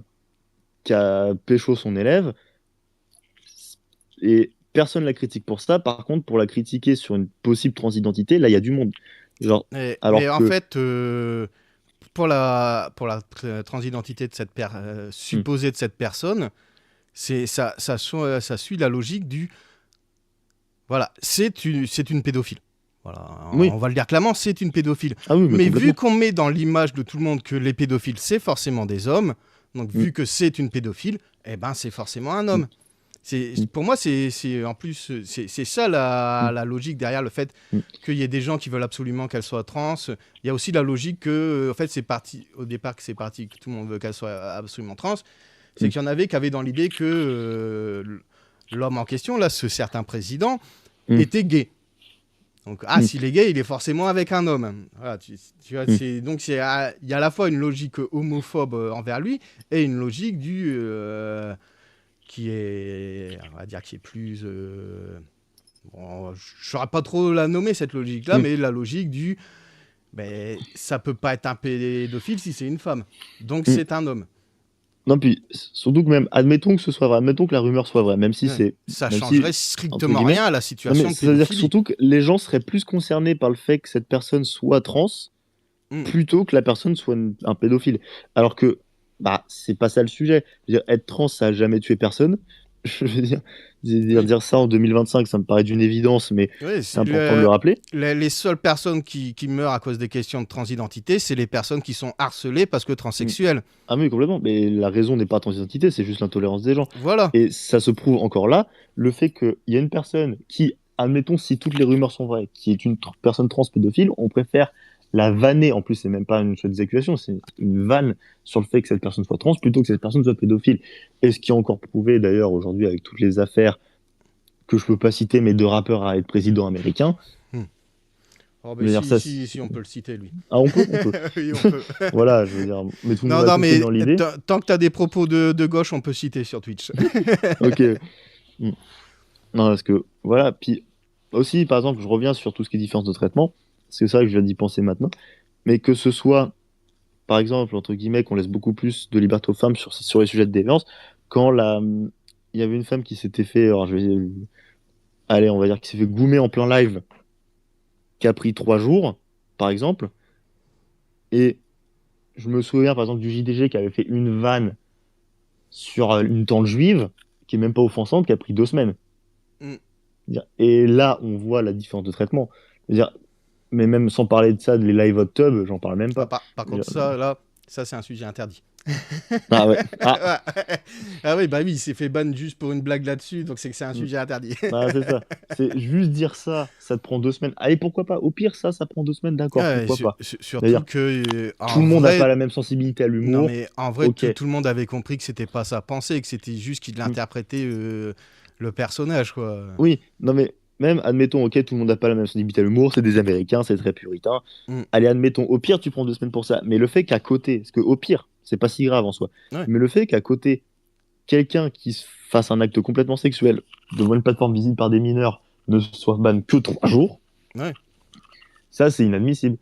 qui a pécho son élève et personne la critique pour ça. Par contre, pour la critiquer sur une possible transidentité, là, il y a du monde. Genre, Mais alors en que. fait, pour la transidentité de Hmm, supposée de cette personne, ça suit la logique du voilà, c'est une pédophile. Voilà, oui, on va le dire clairement, c'est une pédophile. ah oui, mais Mais vu complètement. qu'on met dans l'image de tout le monde que les pédophiles, c'est forcément des hommes, donc Hmm, vu que c'est une pédophile, eh ben c'est forcément un hmm. homme. Pour moi, en plus, c'est ça la logique derrière le fait qu'il y ait des gens qui veulent absolument qu'elle soit trans. Il y a aussi la logique que, en fait, c'est parti au départ que tout le monde veut qu'elle soit absolument trans. C'est qu'il y en avait qui avaient dans l'idée que l'homme en question, là, ce certain président, était gay. Donc, s'il est gay, il est forcément avec un homme. Voilà, tu vois, donc il y a à la fois une logique homophobe envers lui et une logique qui est, on va dire, qui est plus... bon, je ne saurais pas trop la nommer, cette logique-là, mais la logique du... Ben, ça peut pas être un pédophile si c'est une femme. Donc, c'est un homme. Non, puis, surtout que même, admettons que ce soit vrai, admettons que la rumeur soit vraie, même si c'est... Ça changerait strictement rien à la situation de pédophilie. C'est-à-dire que surtout que les gens seraient plus concernés par le fait que cette personne soit trans, plutôt que la personne soit un pédophile. Alors que, c'est pas ça le sujet. Je veux dire, être trans, ça a jamais tué personne. Je veux dire ça en 2025, ça me paraît d'une évidence, mais c'est important de le rappeler. Les seules personnes qui meurent à cause des questions de transidentité, c'est les personnes qui sont harcelées parce que transsexuelles. Ah oui, complètement. Mais la raison n'est pas la transidentité, c'est juste l'intolérance des gens. Voilà. Et ça se prouve encore là, le fait qu'il y a une personne qui, admettons si toutes les rumeurs sont vraies, qui est une personne trans pédophile, on préfère la vanner. En plus, c'est même pas une chose d'accusation, c'est une vanne sur le fait que cette personne soit trans plutôt que cette personne soit pédophile. Et ce qui est encore prouvé d'ailleurs aujourd'hui avec toutes les affaires que je peux pas citer, mais de rappeurs à être président américain. Oh, ben si, on peut le citer, lui. Ah, on peut. Oui, on peut. Voilà, je veux dire, mettons-nous mais dans l'idée. Tant que tu as des propos de gauche, on peut citer sur Twitch. Ok. Non, parce que, voilà, puis aussi, par exemple, je reviens sur tout ce qui est différence de traitement, parce que c'est vrai que je viens d'y penser maintenant, mais que ce soit, par exemple, entre guillemets, qu'on laisse beaucoup plus de liberté aux femmes sur les sujets de déviance, quand il y avait une femme qui s'était fait, alors allez, on va dire, qui s'est fait goumer en plein live, qui a pris 3 jours, par exemple, et je me souviens, par exemple, du JDG qui avait fait une vanne sur une tante juive, qui est même pas offensante, qui a pris 2 semaines. Et là, on voit la différence de traitement. Mais même sans parler de ça, les live hot tub, j'en parle même pas. Par contre, ça c'est un sujet interdit. Ah ouais. Ah oui, bah oui, il s'est fait ban juste pour une blague là-dessus, donc c'est que c'est un sujet interdit. C'est ça. C'est juste dire ça te prend 2 semaines. Allez, pourquoi pas? Au pire, ça prend 2 semaines, d'accord, pourquoi pas? Surtout que... tout le monde n'a pas la même sensibilité à l'humour. Non, mais en vrai, tout le monde avait compris que c'était pas sa pensée, que c'était juste qu'il interprétait le personnage, quoi. Oui, non mais... Même, admettons, ok, tout le monde n'a pas la même sensibilité à l'humour, c'est des Américains, c'est très puritain. Allez, admettons, au pire, tu prends 2 semaines pour ça. Mais le fait qu'à côté, parce qu'au pire, c'est pas si grave en soi, mais le fait qu'à côté, quelqu'un qui fasse un acte complètement sexuel devant une plateforme visible par des mineurs ne soit ban que 3 jours, ça, c'est inadmissible.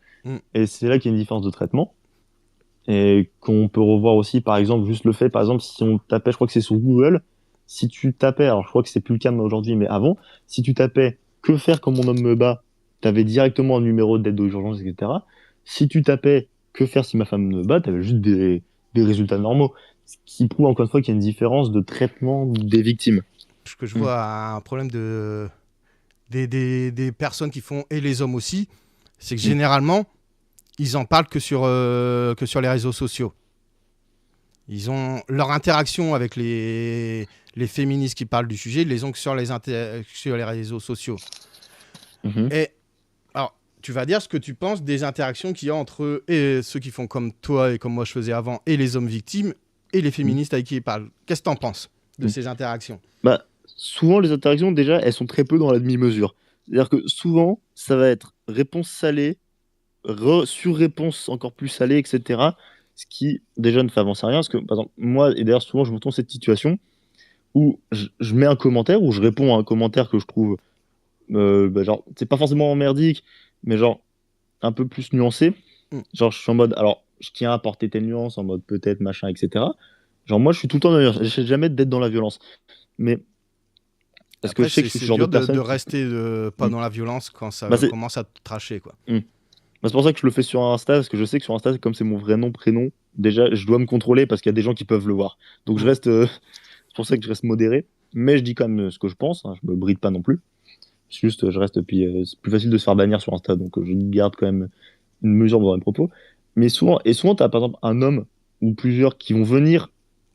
Et c'est là qu'il y a une différence de traitement. Et qu'on peut revoir aussi, par exemple, juste le fait, par exemple, si on tapait, je crois que c'est sur Google, si tu tapais, alors je crois que c'est plus le cas aujourd'hui, mais avant, si tu tapais « Que faire quand mon homme me bat », t'avais directement un numéro d'aide aux urgences, etc. Si tu tapais « Que faire si ma femme me bat », t'avais juste des résultats normaux. Ce qui prouve encore une fois qu'il y a une différence de traitement des victimes. Ce que je vois un problème des personnes qui font, et les hommes aussi, c'est que généralement, ils en parlent que sur les réseaux sociaux. Ils ont leur interaction avec les féministes qui parlent du sujet, ils les ont que sur les réseaux sociaux. Et alors, tu vas dire ce que tu penses des interactions qu'il y a entre eux et ceux qui font comme toi et comme moi je faisais avant, et les hommes victimes, et les féministes avec qui ils parlent. Qu'est-ce que tu en penses de ces interactions? Souvent, les interactions, déjà, elles sont très peu dans la demi-mesure. C'est-à-dire que souvent, ça va être réponse salée, sur-réponse encore plus salée, etc. Ce qui, déjà, ne fait avancer rien. Parce que, par exemple, moi, et d'ailleurs, souvent, je me trouve dans cette situation où je mets un commentaire, où je réponds à un commentaire que je trouve, genre, c'est pas forcément merdique, mais genre, un peu plus nuancé. Genre, je suis en mode, alors, je tiens à apporter telle nuance, en mode peut-être, machin, etc. Genre, moi, je suis tout le temps dans la violence. J'essaie jamais d'être dans la violence. Mais parce après, que je sais que je suis ce genre dur de personne de rester pas dans la violence quand ça commence à te tracher, quoi. C'est pour ça que je le fais sur Insta, parce que je sais que sur Insta, comme c'est mon vrai nom, prénom, déjà, je dois me contrôler parce qu'il y a des gens qui peuvent le voir. Donc je reste, c'est pour ça que je reste modéré, mais je dis quand même ce que je pense, hein, je me bride pas non plus. Juste, je reste, puis c'est plus facile de se faire bannir sur Insta, donc je garde quand même une mesure dans mes propos. Mais souvent, t'as par exemple un homme ou plusieurs qui vont venir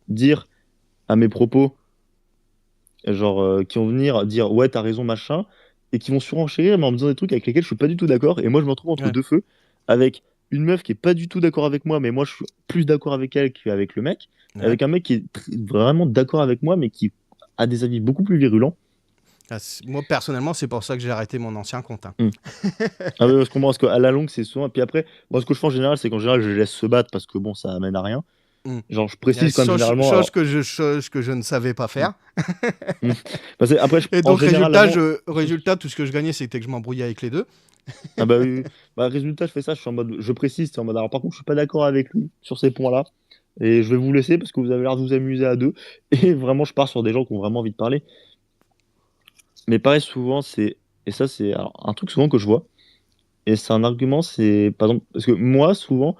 dire à mes propos, genre qui vont venir dire ouais, t'as raison, machin, et qui vont surenchérir, mais en me disant des trucs avec lesquels je suis pas du tout d'accord. Et moi, je me retrouve entre Ouais. deux feux, avec une meuf qui est pas du tout d'accord avec moi, mais moi, je suis plus d'accord avec elle qu'avec le mec, et Ouais. avec un mec qui est vraiment d'accord avec moi, mais qui a des avis beaucoup plus virulents. Moi, personnellement, c'est pour ça que j'ai arrêté mon ancien compte, hein. Hmm. Ah ouais, je comprends, parce qu'à la longue, c'est souvent. Et puis après, moi, ce que je fais en général, c'est qu'en général, je les laisse se battre parce que bon, ça amène à rien. Mm. Genre, je précise quand même généralement. Chose Alors, que je ne savais pas hmm, faire. hmm. Parce que après, Et en donc, général, avant. résultat, tout ce que je gagnais, c'était que je m'embrouillais avec les deux. Ah bah oui, oui. Bah, résultat, je fais ça, je suis en mode. Je précise, c'est en mode. Alors, par contre, je suis pas d'accord avec lui sur ces points-là. Et je vais vous laisser parce que vous avez l'air de vous amuser à deux. Et vraiment, je pars sur des gens qui ont vraiment envie de parler. Mais pareil, souvent, c'est. Et ça, c'est alors, un truc souvent que je vois. Et c'est un argument, c'est. Par exemple, parce que moi, souvent,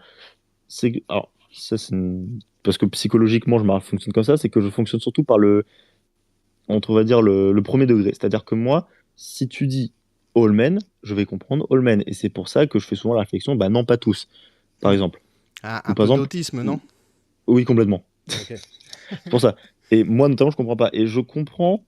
c'est. Alors, ça, parce que psychologiquement, fonctionne comme ça, c'est que je fonctionne surtout par on va dire, le premier degré. C'est-à-dire que moi, si tu dis all men, je vais comprendre all men. Et c'est pour ça que je fais souvent la réflexion, bah non, pas tous, par Mm. exemple. Ou Un par peu exemple, d'autisme, non? oui, complètement. Ok. C'est pour ça. Et moi, notamment, je comprends pas. Et je comprends,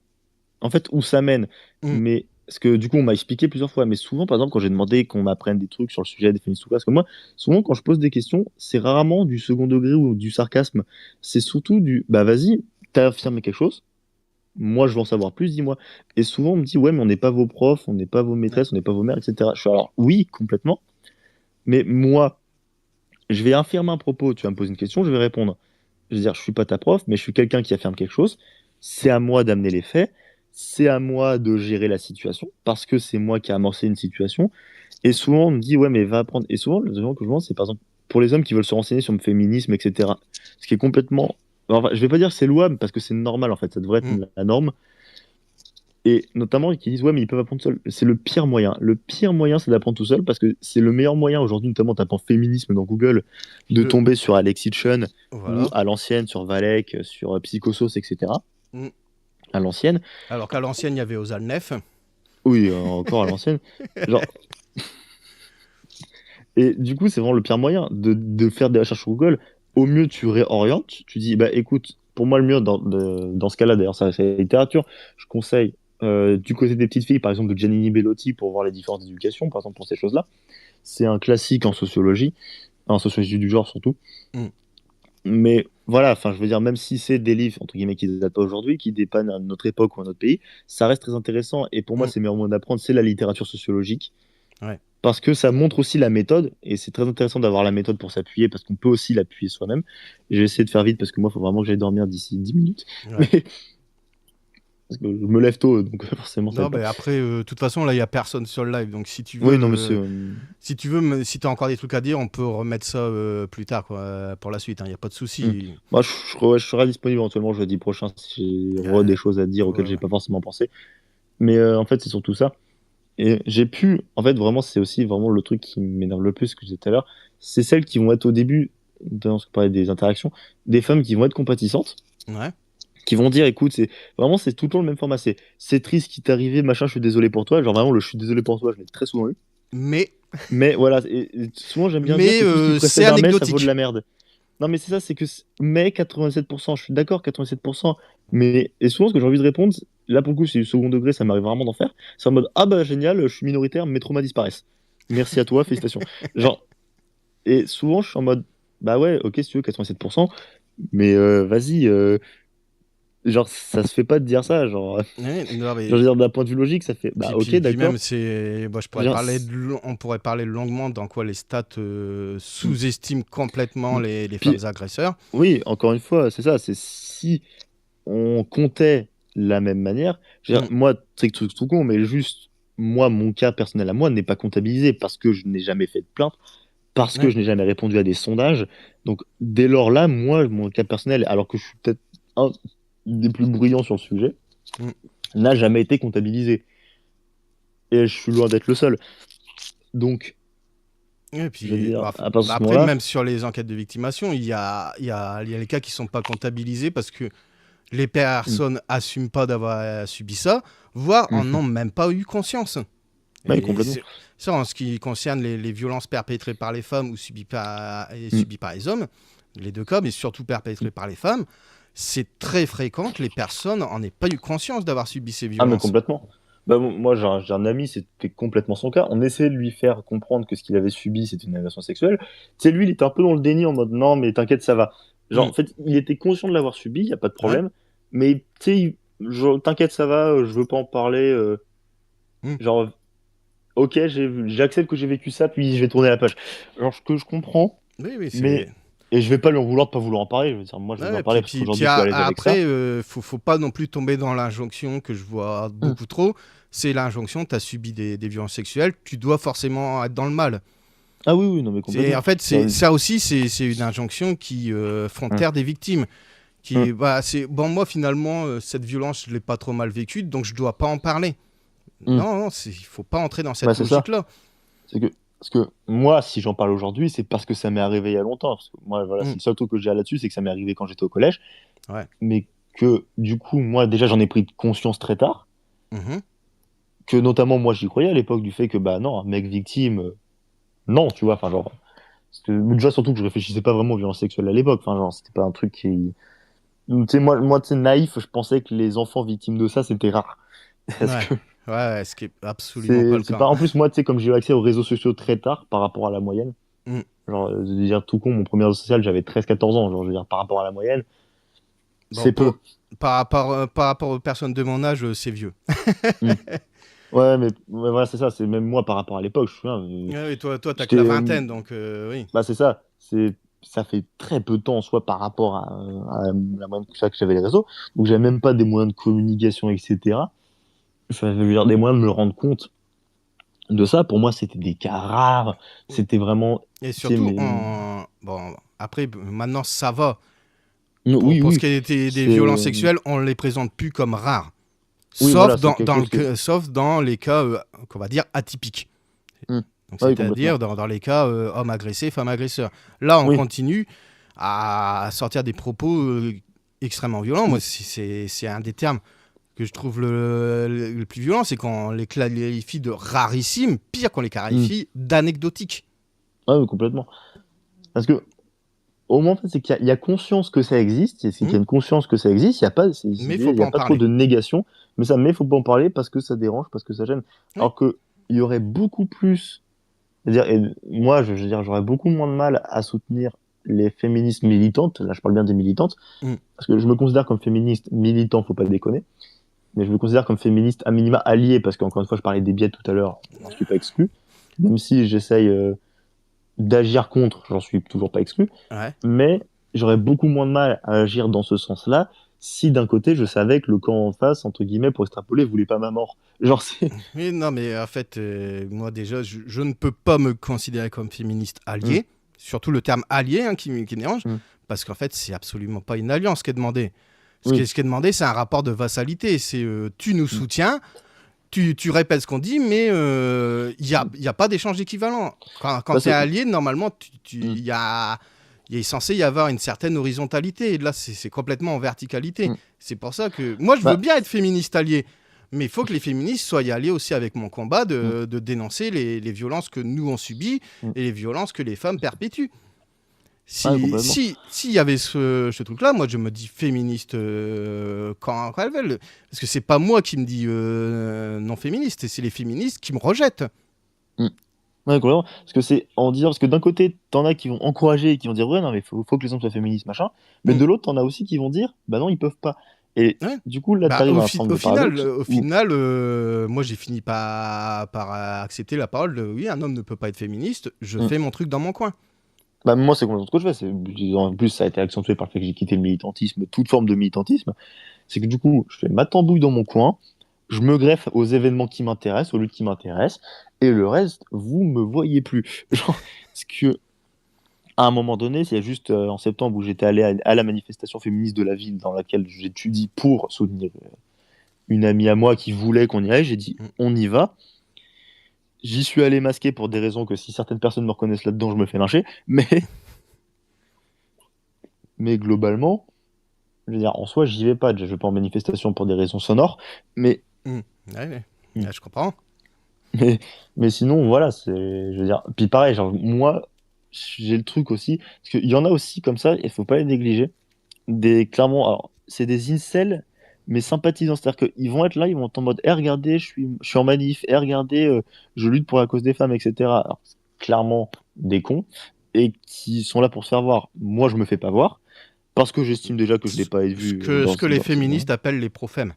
en fait, où ça mène. Mm. Mais, parce que du coup, on m'a expliqué plusieurs fois. Mais souvent, par exemple, quand j'ai demandé qu'on m'apprenne des trucs sur le sujet des féministes ou quoi, parce que moi, souvent, quand je pose des questions, c'est rarement du second degré ou du sarcasme. C'est surtout du, bah vas-y, t'as affirmé quelque chose. Moi, je veux en savoir plus, dis-moi. Et souvent, on me dit, ouais, mais on n'est pas vos profs, on n'est pas vos Ouais. maîtresses, on n'est pas vos mères, etc. Je suis alors, oui, complètement. Mais moi, je vais affirmer un propos, tu vas me poser une question, je vais répondre. Je veux dire, je suis pas ta prof, mais je suis quelqu'un qui affirme quelque chose. C'est à moi d'amener les faits. C'est à moi de gérer la situation parce que c'est moi qui ai amorcé une situation. Et souvent, on me dit, ouais, mais va apprendre. Et souvent, le exemple que je vois, c'est par exemple pour les hommes qui veulent se renseigner sur le féminisme, etc. Ce qui est complètement. Enfin, je vais pas dire que c'est louable parce que c'est normal en fait, ça devrait être Mm. la norme. Et notamment, qui disent, ouais, mais ils peuvent apprendre seul. C'est le pire moyen. Le pire moyen, c'est d'apprendre tout seul parce que c'est le meilleur moyen aujourd'hui, notamment en tapant féminisme dans Google, de De... tomber sur Alexis Chun ou Voilà. à l'ancienne sur Valek, sur Psychosos, etc. Mm. À l'ancienne. Alors qu'à l'ancienne, il y avait Ozalnef. Oui, encore à l'ancienne. Genre, et du coup, c'est vraiment le pire moyen de faire des recherches sur Google. Au mieux, tu réorientes. Tu dis, bah écoute, pour moi, le mieux dans ce cas-là, d'ailleurs, ça, c'est la littérature. Je conseille du côté des petites filles, par exemple, de Giannini Bellotti pour voir les différences d'éducation, par exemple, pour ces choses-là. C'est un classique en sociologie du genre surtout. Mm. Mais voilà, enfin, je veux dire, même si c'est des livres, entre guillemets, qui ne datent pas aujourd'hui, qui dépannent à notre époque ou à notre pays, ça reste très intéressant. Et pour moi, Mm. c'est le meilleur moyen d'apprendre, c'est la littérature sociologique. Ouais. Parce que ça montre aussi la méthode, et c'est très intéressant d'avoir la méthode pour s'appuyer, parce qu'on peut aussi l'appuyer soi-même. Je vais essayer de faire vite, parce que moi, il faut vraiment que j'aille dormir d'ici 10 minutes. Ouais. Mais, parce que je me lève tôt, donc forcément, ça va Non, pas. mais après, de toute façon, là, il n'y a personne sur le live. Donc, si tu Oui, non, mais c'est... veux, si tu as encore des trucs à dire, on peut remettre ça plus tard, quoi, pour la suite. Il n'y a pas de hmm. souci. Moi, ouais, je serai disponible éventuellement jeudi prochain si j'ai des choses à dire auxquelles j'ai Voilà. pas forcément pensé. Mais en fait, c'est surtout ça. Et j'ai pu, en fait, vraiment, c'est aussi vraiment le truc qui m'énerve le plus, ce que je disais tout à l'heure, c'est celles qui vont être au début, dans ce que parlait des interactions, des femmes qui vont être compatissantes, Ouais. qui vont dire, écoute, c'est tout le temps le même format, c'est triste qui t'est arrivé, machin, je suis désolé pour toi, genre vraiment, le je suis désolé pour toi, je l'ai très souvent eu. Mais, Mais voilà, et souvent, j'aime bien dire que tout ce qui c'est précède un mais, ça vaut de anecdotique. la merde. Non, mais c'est ça, c'est que mais 87%, je suis d'accord, 87%, mais et souvent, ce que j'ai envie de répondre, là pour le coup, c'est du second degré, ça m'arrive vraiment d'en faire, c'est en mode, ah bah génial, je suis minoritaire, mes traumas disparaissent. Merci à toi, félicitations. Genre, et souvent, je suis en mode, bah ouais, ok, si tu veux, 87%, mais vas-y, genre, ça se fait pas de dire ça, genre, Ouais, non, je veux mais dire, d'un point de vue logique, ça fait, bah ok, puis même, d'accord. je pourrais Genre, parler on pourrait parler longuement dans quoi les stats sous-estiment complètement les femmes puis, agresseurs. oui, encore une fois, c'est ça, c'est si on comptait la même manière. Je veux dire, Mm. moi, c'est que tout con, mais juste, moi, mon cas personnel à moi n'est pas comptabilisé parce que je n'ai jamais fait de plainte, parce que Ouais. je n'ai jamais répondu à des sondages. Donc, dès lors là, moi, mon cas personnel, alors que je suis peut-être un des plus bruyants sur le sujet, Mm. n'a jamais été comptabilisé. Et je suis loin d'être le seul. Donc, Et je veux puis, dire, à partir de ce après, moment-là, même sur les enquêtes de victimation, il y a les cas qui sont pas comptabilisés parce que les hmm, personnes assument pas d'avoir subi ça, voire en hmm, ont même pas eu conscience. ouais, Et complètement. ça, en ce qui concerne les violences perpétrées par les femmes ou Hmm, subies par les hommes, les deux cas, mais surtout perpétrées par les femmes, c'est très fréquent que les personnes en aient pas eu conscience d'avoir subi ces Ah, mais violences. complètement. Bah, moi, j'ai un ami, c'était complètement son cas. On essayait de lui faire comprendre que ce qu'il avait subi, c'était une agression sexuelle. Tu sais, lui, il était un peu dans le déni en mode non, mais t'inquiète, ça va. Genre, Mm. en fait, il était conscient de l'avoir subi, il n'y a pas de Ouais. problème. Mais tu sais, genre, t'inquiète, ça va, je veux pas en parler. Mm. Genre, ok, j'accepte que j'ai vécu ça, puis je vais tourner la page. Genre, ce que je comprends, Oui, oui, c'est. mais. Et je vais pas lui en vouloir de pas vouloir en parler. Je veux dire, moi, je veux lui Ouais, en parler parce qu'aujourd'hui, je suis à l'aise avec ça. après, faut pas non plus tomber dans l'injonction que je vois Hmm. beaucoup trop. C'est l'injonction, tu as subi des violences sexuelles, tu dois forcément être dans le mal. Ah oui, oui, non, mais En complètement. fait, Bah, ça aussi, c'est une injonction qui font hmm, taire des victimes. hmm. Bah, bon, moi, finalement, cette violence, je l'ai pas trop mal vécue, donc je dois pas en parler. Hmm. Non, non, il faut pas entrer dans Bah, cette c'est ça. logique-là. Parce que moi, si j'en parle aujourd'hui, c'est parce que ça m'est arrivé il y a longtemps. Parce que moi, voilà, Mm. c'est le seul truc que j'ai là-dessus, c'est que ça m'est arrivé quand j'étais au collège. Ouais. Mais que du coup, moi, déjà, j'en ai pris conscience très tard. Mhm. Que notamment, moi, j'y croyais à l'époque du fait que, bah non, un mec victime, non, tu vois. Enfin, genre, déjà, surtout que je réfléchissais pas vraiment aux violences sexuelles à l'époque. Enfin, genre, c'était pas un truc qui. Tu sais, moi tu sais, naïf, je pensais que les enfants victimes de ça, c'était rare. Parce Ouais. que Ouais, ce qui est absolument pas le c'est cas. pas. En plus, moi, tu sais, comme j'ai eu accès aux réseaux sociaux très tard par rapport à la moyenne. Mm. Genre, je veux dire, tout con, mon premier réseau social, j'avais 13 14 ans. Genre, je veux dire, par rapport à la moyenne, Bon, c'est peu. par rapport aux personnes de mon âge, c'est vieux. Hmm. Ouais, mais ouais, voilà, c'est ça. C'est même moi par rapport à l'époque. Je me souviens, Ouais, oui, toi, t'as que j'étais. la vingtaine, donc oui. Bah, c'est ça. Ça fait très peu de temps en soi par rapport à la moyenne que j'avais les réseaux. Donc, j'avais même pas des moyens de communication, etc. Enfin, je veux dire, des moyens de me rendre compte de ça. Pour moi, c'était des cas rares. C'était vraiment. Et Tu sais, surtout, mais. bon, après, maintenant, ça va. Oui, Pour ce oui. qui est des violences C'est. sexuelles, on ne les présente plus comme rares. Oui, Sauf voilà, c'est quelque chose que. sauf dans les cas qu'on va dire atypiques. Hmm. Donc, Ah oui, complètement. c'est-à-dire dans les cas homme agressé, femme agresseur. Là, on Oui. continue à sortir des propos extrêmement violents. Moi, Hmm. c'est un des termes que je trouve le plus violent, c'est quand on les qualifie de rarissimes, pire qu'on les Hmm. qualifie d'anecdotiques. Ah oui, complètement. Parce que au moins, en fait, c'est qu'il y a conscience que ça existe, c'est qu'il y Hmm. a une conscience que ça existe, Mais il il faut y pas a en pas trop parler. de négation, mais faut pas en parler parce que ça dérange, parce que ça gêne. Oui. Alors que il y aurait beaucoup plus, c'est-à-dire, et moi, je veux dire, j'aurais beaucoup moins de mal à soutenir les féministes militantes, là je parle bien des militantes, Hmm. parce que je me considère comme féministe militant, faut pas déconner, mais je me considère comme féministe à minima allié, parce qu'encore une fois, je parlais des biais tout à l'heure, je n'en suis pas exclu, même si j'essaye d'agir contre, j'en suis toujours pas exclu, Ouais. mais j'aurais beaucoup moins de mal à agir dans ce sens-là si d'un côté je savais que le camp en face, entre guillemets, pour extrapoler, voulait pas ma mort. Genre, c'est. Oui, non, mais en fait, moi déjà, je ne peux pas me considérer comme féministe Hum, allié. Surtout le terme allié hein, qui me dérange. hum. Parce qu'en fait, c'est absolument pas une alliance qui est demandée. Oui. Ce qui est demandé, c'est un rapport de vassalité. C'est tu nous Hum, soutiens, tu répètes ce qu'on dit, mais y a pas d'échange équivalent. Quand parce tu es que. allié, normalement, Hum, il est censé y avoir une certaine horizontalité. Et là, c'est complètement en verticalité. hum. C'est pour ça que moi, je veux Bah, bien être féministe allié. Mais il faut que les féministes soient alliés aussi avec mon combat hum, de dénoncer les violences que nous on subit hum. et les violences que les femmes perpétuent. Ouais, complètement. S'il y avait ce truc-là, moi je me dis féministe quand elles veulent. Parce que c'est pas moi qui me dis non féministe, c'est les féministes qui me rejettent. Hum. Ouais, complètement. Parce que c'est en disant, parce que d'un côté, t'en as qui vont encourager et qui vont dire, ouais, non, mais faut que les hommes soient féministes, machin. Mais Mm. de l'autre, t'en as aussi qui vont dire, bah non, ils peuvent pas. Et Ouais. du coup, là, Bah, t'arrives à un forme de paradoxe au où. final moi j'ai fini par accepter la parole de oui, un homme ne peut pas être féministe, je Hum. fais mon truc dans mon coin. Bah, moi, c'est complètement ce que je fais. En plus, ça a été accentué par le fait que j'ai quitté le militantisme, toute forme de militantisme. C'est que du coup, je fais ma tambouille dans mon coin, je me greffe aux événements qui m'intéressent, aux luttes qui m'intéressent, et le reste, vous me voyez plus. Genre, parce que à un moment donné, c'est juste en septembre où j'étais allé à la manifestation féministe de la ville dans laquelle j'étudie pour soutenir une amie à moi qui voulait qu'on y aille. J'ai dit, Mm. on y va. J'y suis allé masqué pour des raisons que si certaines personnes me reconnaissent là-dedans, je me fais lyncher. Mais globalement, je veux dire, en soi, j'y vais pas. Déjà, je vais pas en manifestation pour des raisons sonores. Mais, Mm. Ouais, ouais. hmm. Ouais, je comprends. mais, mais sinon, voilà, je veux dire. Puis pareil, genre, moi, j'ai le truc aussi. Parce qu'il y en a aussi comme ça, il faut pas les négliger. clairement, alors, c'est des incels, mais sympathisants. C'est-à-dire qu'ils vont être là, ils vont être en mode, regardez, je suis en manif, regardez, je lutte pour la cause des femmes, etc. Alors, c'est clairement des cons, et qui sont là pour se faire voir. Moi, je me fais pas voir, parce que j'estime déjà que je n'ai pas été Ce vu que, dans, ce que les dans ce moment. féministes appellent les pro-femmes.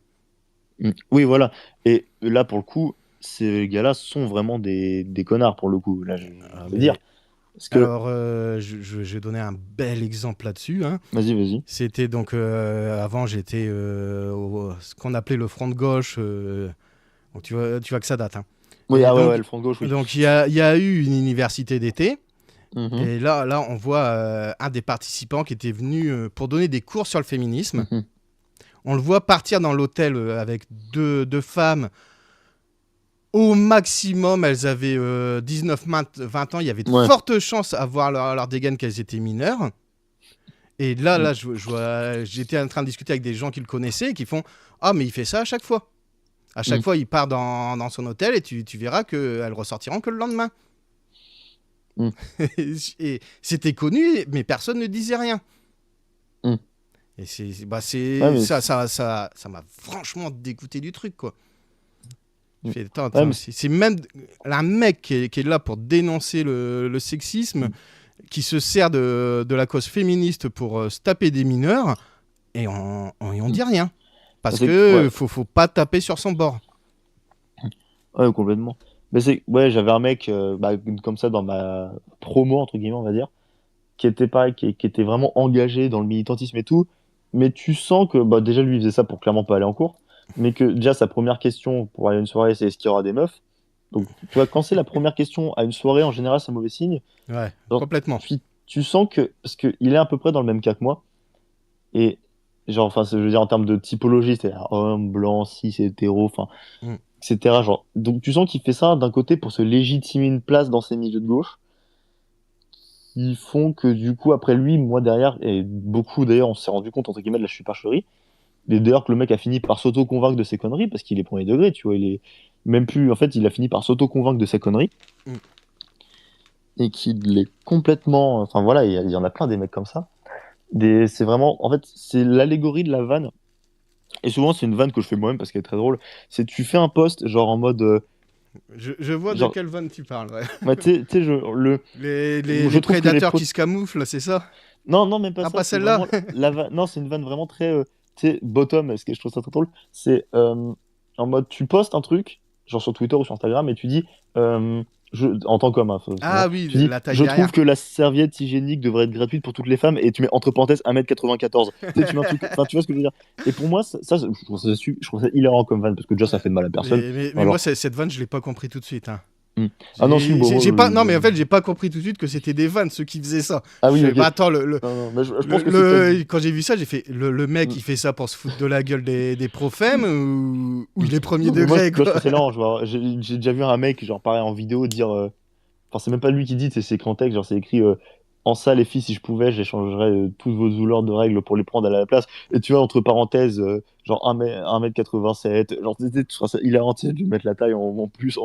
Oui, voilà. Et là, pour le coup, ces gars-là sont vraiment des connards, pour le coup. Là, je Ah, veux dire. mais Parce que, alors, je vais donner un bel exemple là-dessus, hein. vas-y, vas-y. C'était donc avant j'étais ce qu'on appelait le front de gauche. Donc tu vois que ça date, hein. Oui, Et ah ouais, donc ouais, le front de gauche, oui. il y a eu une université d'été. Mhm, Et là on voit un des participants qui était venu pour donner des cours sur le féminisme. mhm. On le voit partir dans l'hôtel avec deux femmes. Au maximum, elles avaient 19, 20 ans. Il y avait de Ouais. fortes chances à voir leur dégaine qu'elles étaient mineures. Et là, j'étais en train de discuter avec des gens qui le connaissaient et qui font Ah, mais il fait ça à chaque fois. À chaque Mm. fois, il part dans son hôtel et tu verras qu'elles ressortiront que le lendemain. Mm. Et c'était connu, mais personne ne disait rien. Mm. Et Ouais, mais ça m'a franchement dégoûté du truc, quoi. Mm. Ouais, Attends, c'est même un mec qui est là pour dénoncer le sexisme, qui se sert de la cause féministe pour se taper des mineurs, et on dit rien. Parce que ouais, faut pas taper sur son bord. ouais, complètement. Mais ouais, j'avais un mec comme ça dans ma promo, entre guillemets, on va dire, qui était pareil, qui était vraiment engagé dans le militantisme et tout. Mais tu sens que déjà, lui, il faisait ça pour clairement pas aller en cours. Mais que déjà, sa première question pour aller à une soirée, c'est est-ce qu'il y aura des meufs? Donc, tu vois, quand c'est la première question à une soirée, en général, c'est mauvais signe. Ouais, Genre, complètement. tu sens que, parce qu'il est à peu près dans le même cas que moi, et genre, enfin, je veux dire, en termes de typologie, c'est homme, blanc, cis, hétéro, enfin, Mm. etc. Genre, donc tu sens qu'il fait ça d'un côté pour se légitimer une place dans ces milieux de gauche, qui font que du coup, après lui, moi derrière, et beaucoup d'ailleurs, on s'est rendu compte, entre guillemets, de la supercherie, et d'ailleurs que le mec a fini par s'auto-convaincre de ses conneries, parce qu'il est premier degré, tu vois, il est même plus, en fait, il a fini par s'auto-convaincre de ses conneries, Mm. et qu'il est complètement, enfin voilà, il y en a plein des mecs comme ça. C'est vraiment, en fait, c'est l'allégorie de la vanne. Et souvent, c'est une vanne que je fais moi-même parce qu'elle est très drôle. C'est tu fais un post, genre en mode. Je vois de Genre, quelle vanne tu parles, ouais. bah, tu sais, je Les trouve que prédateurs qui se camouflent, c'est ça? Non, non, même pas Ah, ça. pas C'est celle-là? vraiment. Non, c'est une vanne vraiment très. Tu sais, bottom, ce que je trouve ça très drôle. C'est en mode, tu postes un truc, genre sur Twitter ou sur Instagram, et tu dis. En tant qu'homme, hein, Ah oui, tu dis, la taille je trouve derrière. que la serviette hygiénique devrait être gratuite pour toutes les femmes, et tu mets entre parenthèses 1m94. Tu sais, tu mets un truc. Enfin, tu vois ce que je veux dire. Et pour moi, je trouve ça hilarant comme vanne, parce que déjà, ça fait de mal à personne. Mais Enfin, moi, genre, cette vanne, je l'ai pas compris tout de suite, hein. hmm. Ah non, si, bon, J'ai pas, non, mais en fait, j'ai pas compris tout de suite que c'était des vannes, ceux qui faisaient ça. ah Je oui, fais, bah ok. attends, Non, non, mais je pense que c'est peut-être. quand j'ai vu ça, j'ai fait, le mec, Hmm. il fait ça pour se foutre de la gueule des profèmes ou il est premier Non, mais moi, degré, tu vois, je quoi. trouve ça hilarant. J'ai déjà vu un mec, genre, pareil, en vidéo, dire. Enfin, c'est même pas lui qui dit, c'est écrit en texte, genre, c'est écrit. En ça, les filles, si je pouvais, j'échangerais toutes vos douleurs de règles pour les prendre à la place. Et tu vois, entre parenthèses, genre 1m87, genre, tu trouves ça hilarant, tu sais, de lui mettre la taille en plus.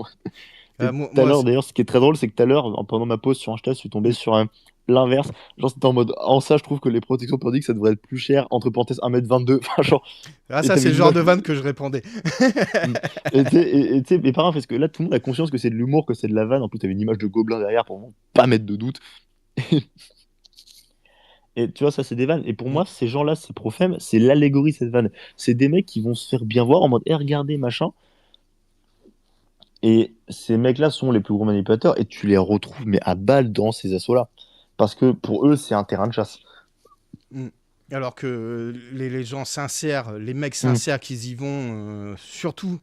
Et tout à Moi, l'heure, d'ailleurs, ce qui est très drôle, c'est que tout à l'heure, pendant ma pause sur Insta, je suis tombé sur l'inverse. Genre, c'était en mode, en ça, je trouve que les protections périodiques, ça devrait être plus cher, entre parenthèses 1m22. Enfin, genre, et ça, c'est t'avais le genre l'image. de vanne que je répondais. Mm. Tu sais, mais pareil, parce que là, tout le monde a conscience que c'est de l'humour, que c'est de la vanne. En plus, t'avais une image de gobelin derrière pour vraiment pas mettre de doute. Et tu vois, ça, c'est des vannes. Et pour Mm. moi, ces gens-là, ces profèmes, c'est l'allégorie de cette vanne. C'est des mecs qui vont se faire bien voir en mode, regardez, machin. Et ces mecs-là sont les plus gros manipulateurs et tu les retrouves, mais à balle dans ces assauts-là. Parce que pour eux, c'est un terrain de chasse. Mm. Alors que les gens sincères, les mecs Mm. sincères qui y vont, surtout,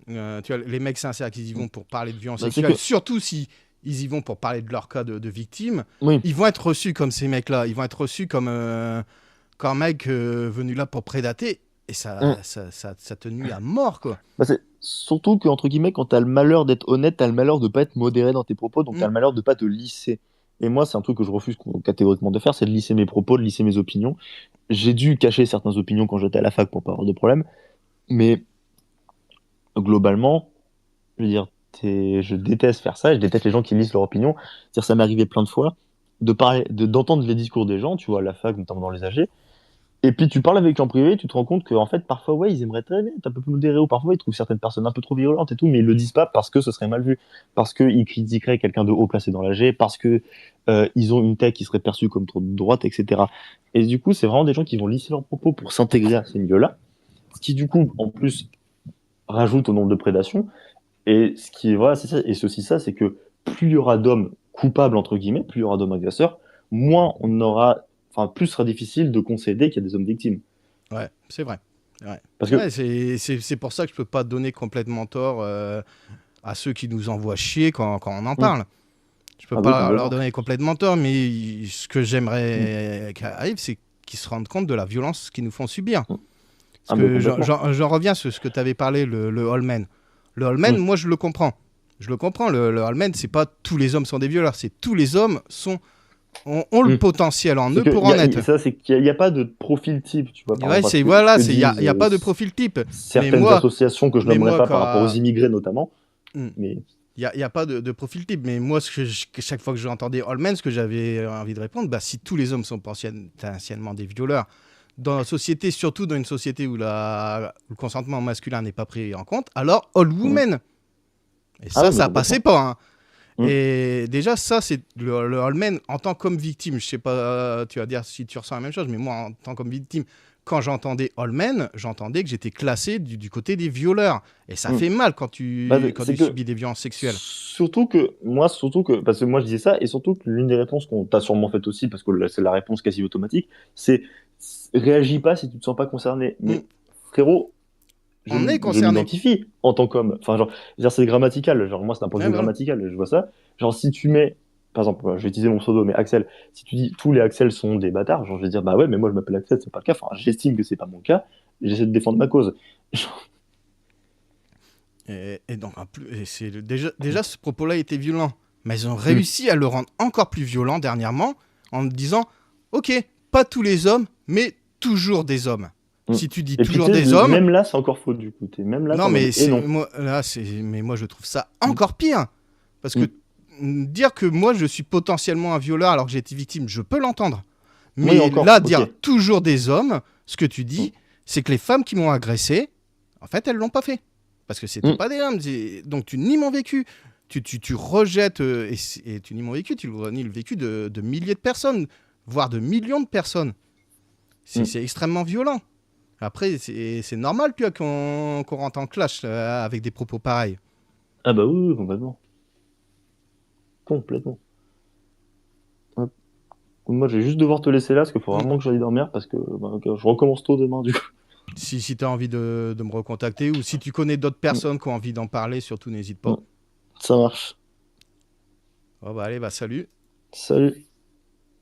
tu vois, les mecs sincères qui y vont pour parler de violence Bah, c'est sexuelle, que, surtout si ils y vont pour parler de leur cas de victime, oui. ils vont être reçus comme ces mecs-là. Ils vont être reçus comme un mec venu là pour prédater. Et Mm. ça te nuit à mort, quoi. Bah, c'est surtout que, entre guillemets, quand t'as le malheur d'être honnête, t'as le malheur de pas être modéré dans tes propos, donc t'as Mm. le malheur de pas te lisser. Et moi, c'est un truc que je refuse catégoriquement de faire, c'est de lisser mes propos, de lisser mes opinions. J'ai dû cacher certaines opinions quand j'étais à la fac pour pas avoir de problème, mais globalement, je veux dire, je déteste faire ça, et je déteste les gens qui lisent leur opinion. C'est-à-dire, ça m'est arrivé plein de fois d'entendre les discours des gens, tu vois, à la fac, notamment dans les AG, Et puis tu parles avec eux en privé, tu te rends compte qu'en fait, parfois, ouais, ils aimeraient très bien être un peu plus modérés, ou parfois ils trouvent certaines personnes un peu trop violentes et tout, mais ils le disent pas parce que ce serait mal vu, parce qu'ils critiqueraient quelqu'un de haut placé dans l'AG, parce que ils ont une tech qui serait perçue comme trop de droite, etc. Et du coup, c'est vraiment des gens qui vont lisser leurs propos pour s'intégrer à ces milieux-là, ce qui du coup, en plus, rajoute au nombre de prédations. Et ce qui est vrai, c'est ça, et c'est aussi ça, c'est que plus il y aura d'hommes coupables, entre guillemets, plus il y aura d'hommes agresseurs, moins on aura, enfin, plus ce sera difficile de concéder qu'il y a des hommes victimes. Ouais, c'est vrai. Ouais, Parce que, ouais c'est pour ça que je peux pas donner complètement tort à ceux qui nous envoient chier quand on en hmm, parle. Je peux ah oui, pas leur complètement. donner complètement tort, mais ce que Hmm, j'aimerais qu'il arrive, c'est qu'ils se rendent compte de la violence qu'ils nous font subir. hmm. Parce Ah, mais que complètement. j'en reviens sur ce que tu avais parlé, le Allman. Le Allman, Hmm, moi je le comprends. Je le comprends, le Allman, c'est pas tous les hommes sont des violeurs, c'est tous les hommes ont le hmm. potentiel en C'est eux que, pour en être. ça, c'est qu'il n'y a pas de profil type, tu vois, par Ouais, rapport à c'est ce voilà, que il disent y a pas de profil type. Mais certaines moi, associations que je mais nommerai moi pas par rapport aux quand immigrés notamment. hmm, Mais, y a pas de profil type. Mais moi, chaque fois que j'entendais Allman, ce que j'avais envie de répondre, bah, si tous les hommes sont potentiellement des violeurs, dans la société, surtout dans une société où le consentement masculin n'est pas pris en compte, alors all hmm. women. Et Ah, ouais, mais ça passait complètement. pas. Hein. Hmm. Et déjà, ça, c'est le Allman en tant qu'homme victime. Je sais pas, tu vas dire si tu ressens la même chose, mais moi, en tant qu'homme victime, quand j'entendais Allman, j'entendais que j'étais classé du côté des violeurs. Et ça Hmm. fait mal Bah, quand c'est tu que subis des violences sexuelles. surtout que, parce que moi je disais ça, et surtout que l'une des réponses qu'on t'a sûrement faite aussi, parce que là, c'est la réponse quasi automatique, c'est réagis pas si tu te sens pas concerné. Hmm. Mais frérot, On est je concerné. m'identifie en tant qu'homme. Enfin, genre, je veux dire, c'est grammatical. Genre, moi, c'est d'un point de Ouais, vue voilà. grammatical, je vois ça. Genre, si tu mets, par exemple, je vais utiliser mon pseudo, mais Axel, si tu dis tous les Axel sont des bâtards, genre, je vais dire, bah ouais, mais moi, je m'appelle Axel, c'est pas le cas. Enfin, j'estime que c'est pas mon cas, j'essaie de défendre ma cause. Et donc, déjà, ce propos-là était violent. Mais ils ont Hmm. réussi à le rendre encore plus violent dernièrement en disant ok, pas tous les hommes, mais toujours des hommes. Hmm. Si tu dis Et puis, toujours tu sais, des hommes, même là, c'est encore faux, du coup. Même là, non, t'es en mode, mais et non. moi je trouve ça Hmm. encore pire. Parce que Hmm. dire que moi je suis potentiellement un violeur alors que j'ai été victime, je peux l'entendre. Oui, Mais encore, là, ok. dire toujours des hommes, ce que tu Hmm. dis, c'est que les femmes qui m'ont agressé, en fait, elles l'ont pas fait. Parce que c'était Hmm. pas des hommes. Donc tu nies mon vécu. Tu rejettes, et tu nies mon vécu, tu nies le vécu de milliers de personnes, voire de millions de personnes. Hmm. C'est extrêmement violent. Après, c'est normal, tu vois, qu'on rentre en clash avec des propos pareils. Ah bah oui, oui, complètement. Complètement. Hop. Moi, je vais juste devoir te laisser là, parce qu'il faut Mm. vraiment que j'aille dormir, parce que bah, ok, je recommence tôt demain, du coup. Si tu as envie de me recontacter ou si tu connais d'autres Hmm. personnes qui ont envie d'en parler, surtout n'hésite Hmm. pas. Ça marche. Oh, bah allez, bah salut. Salut.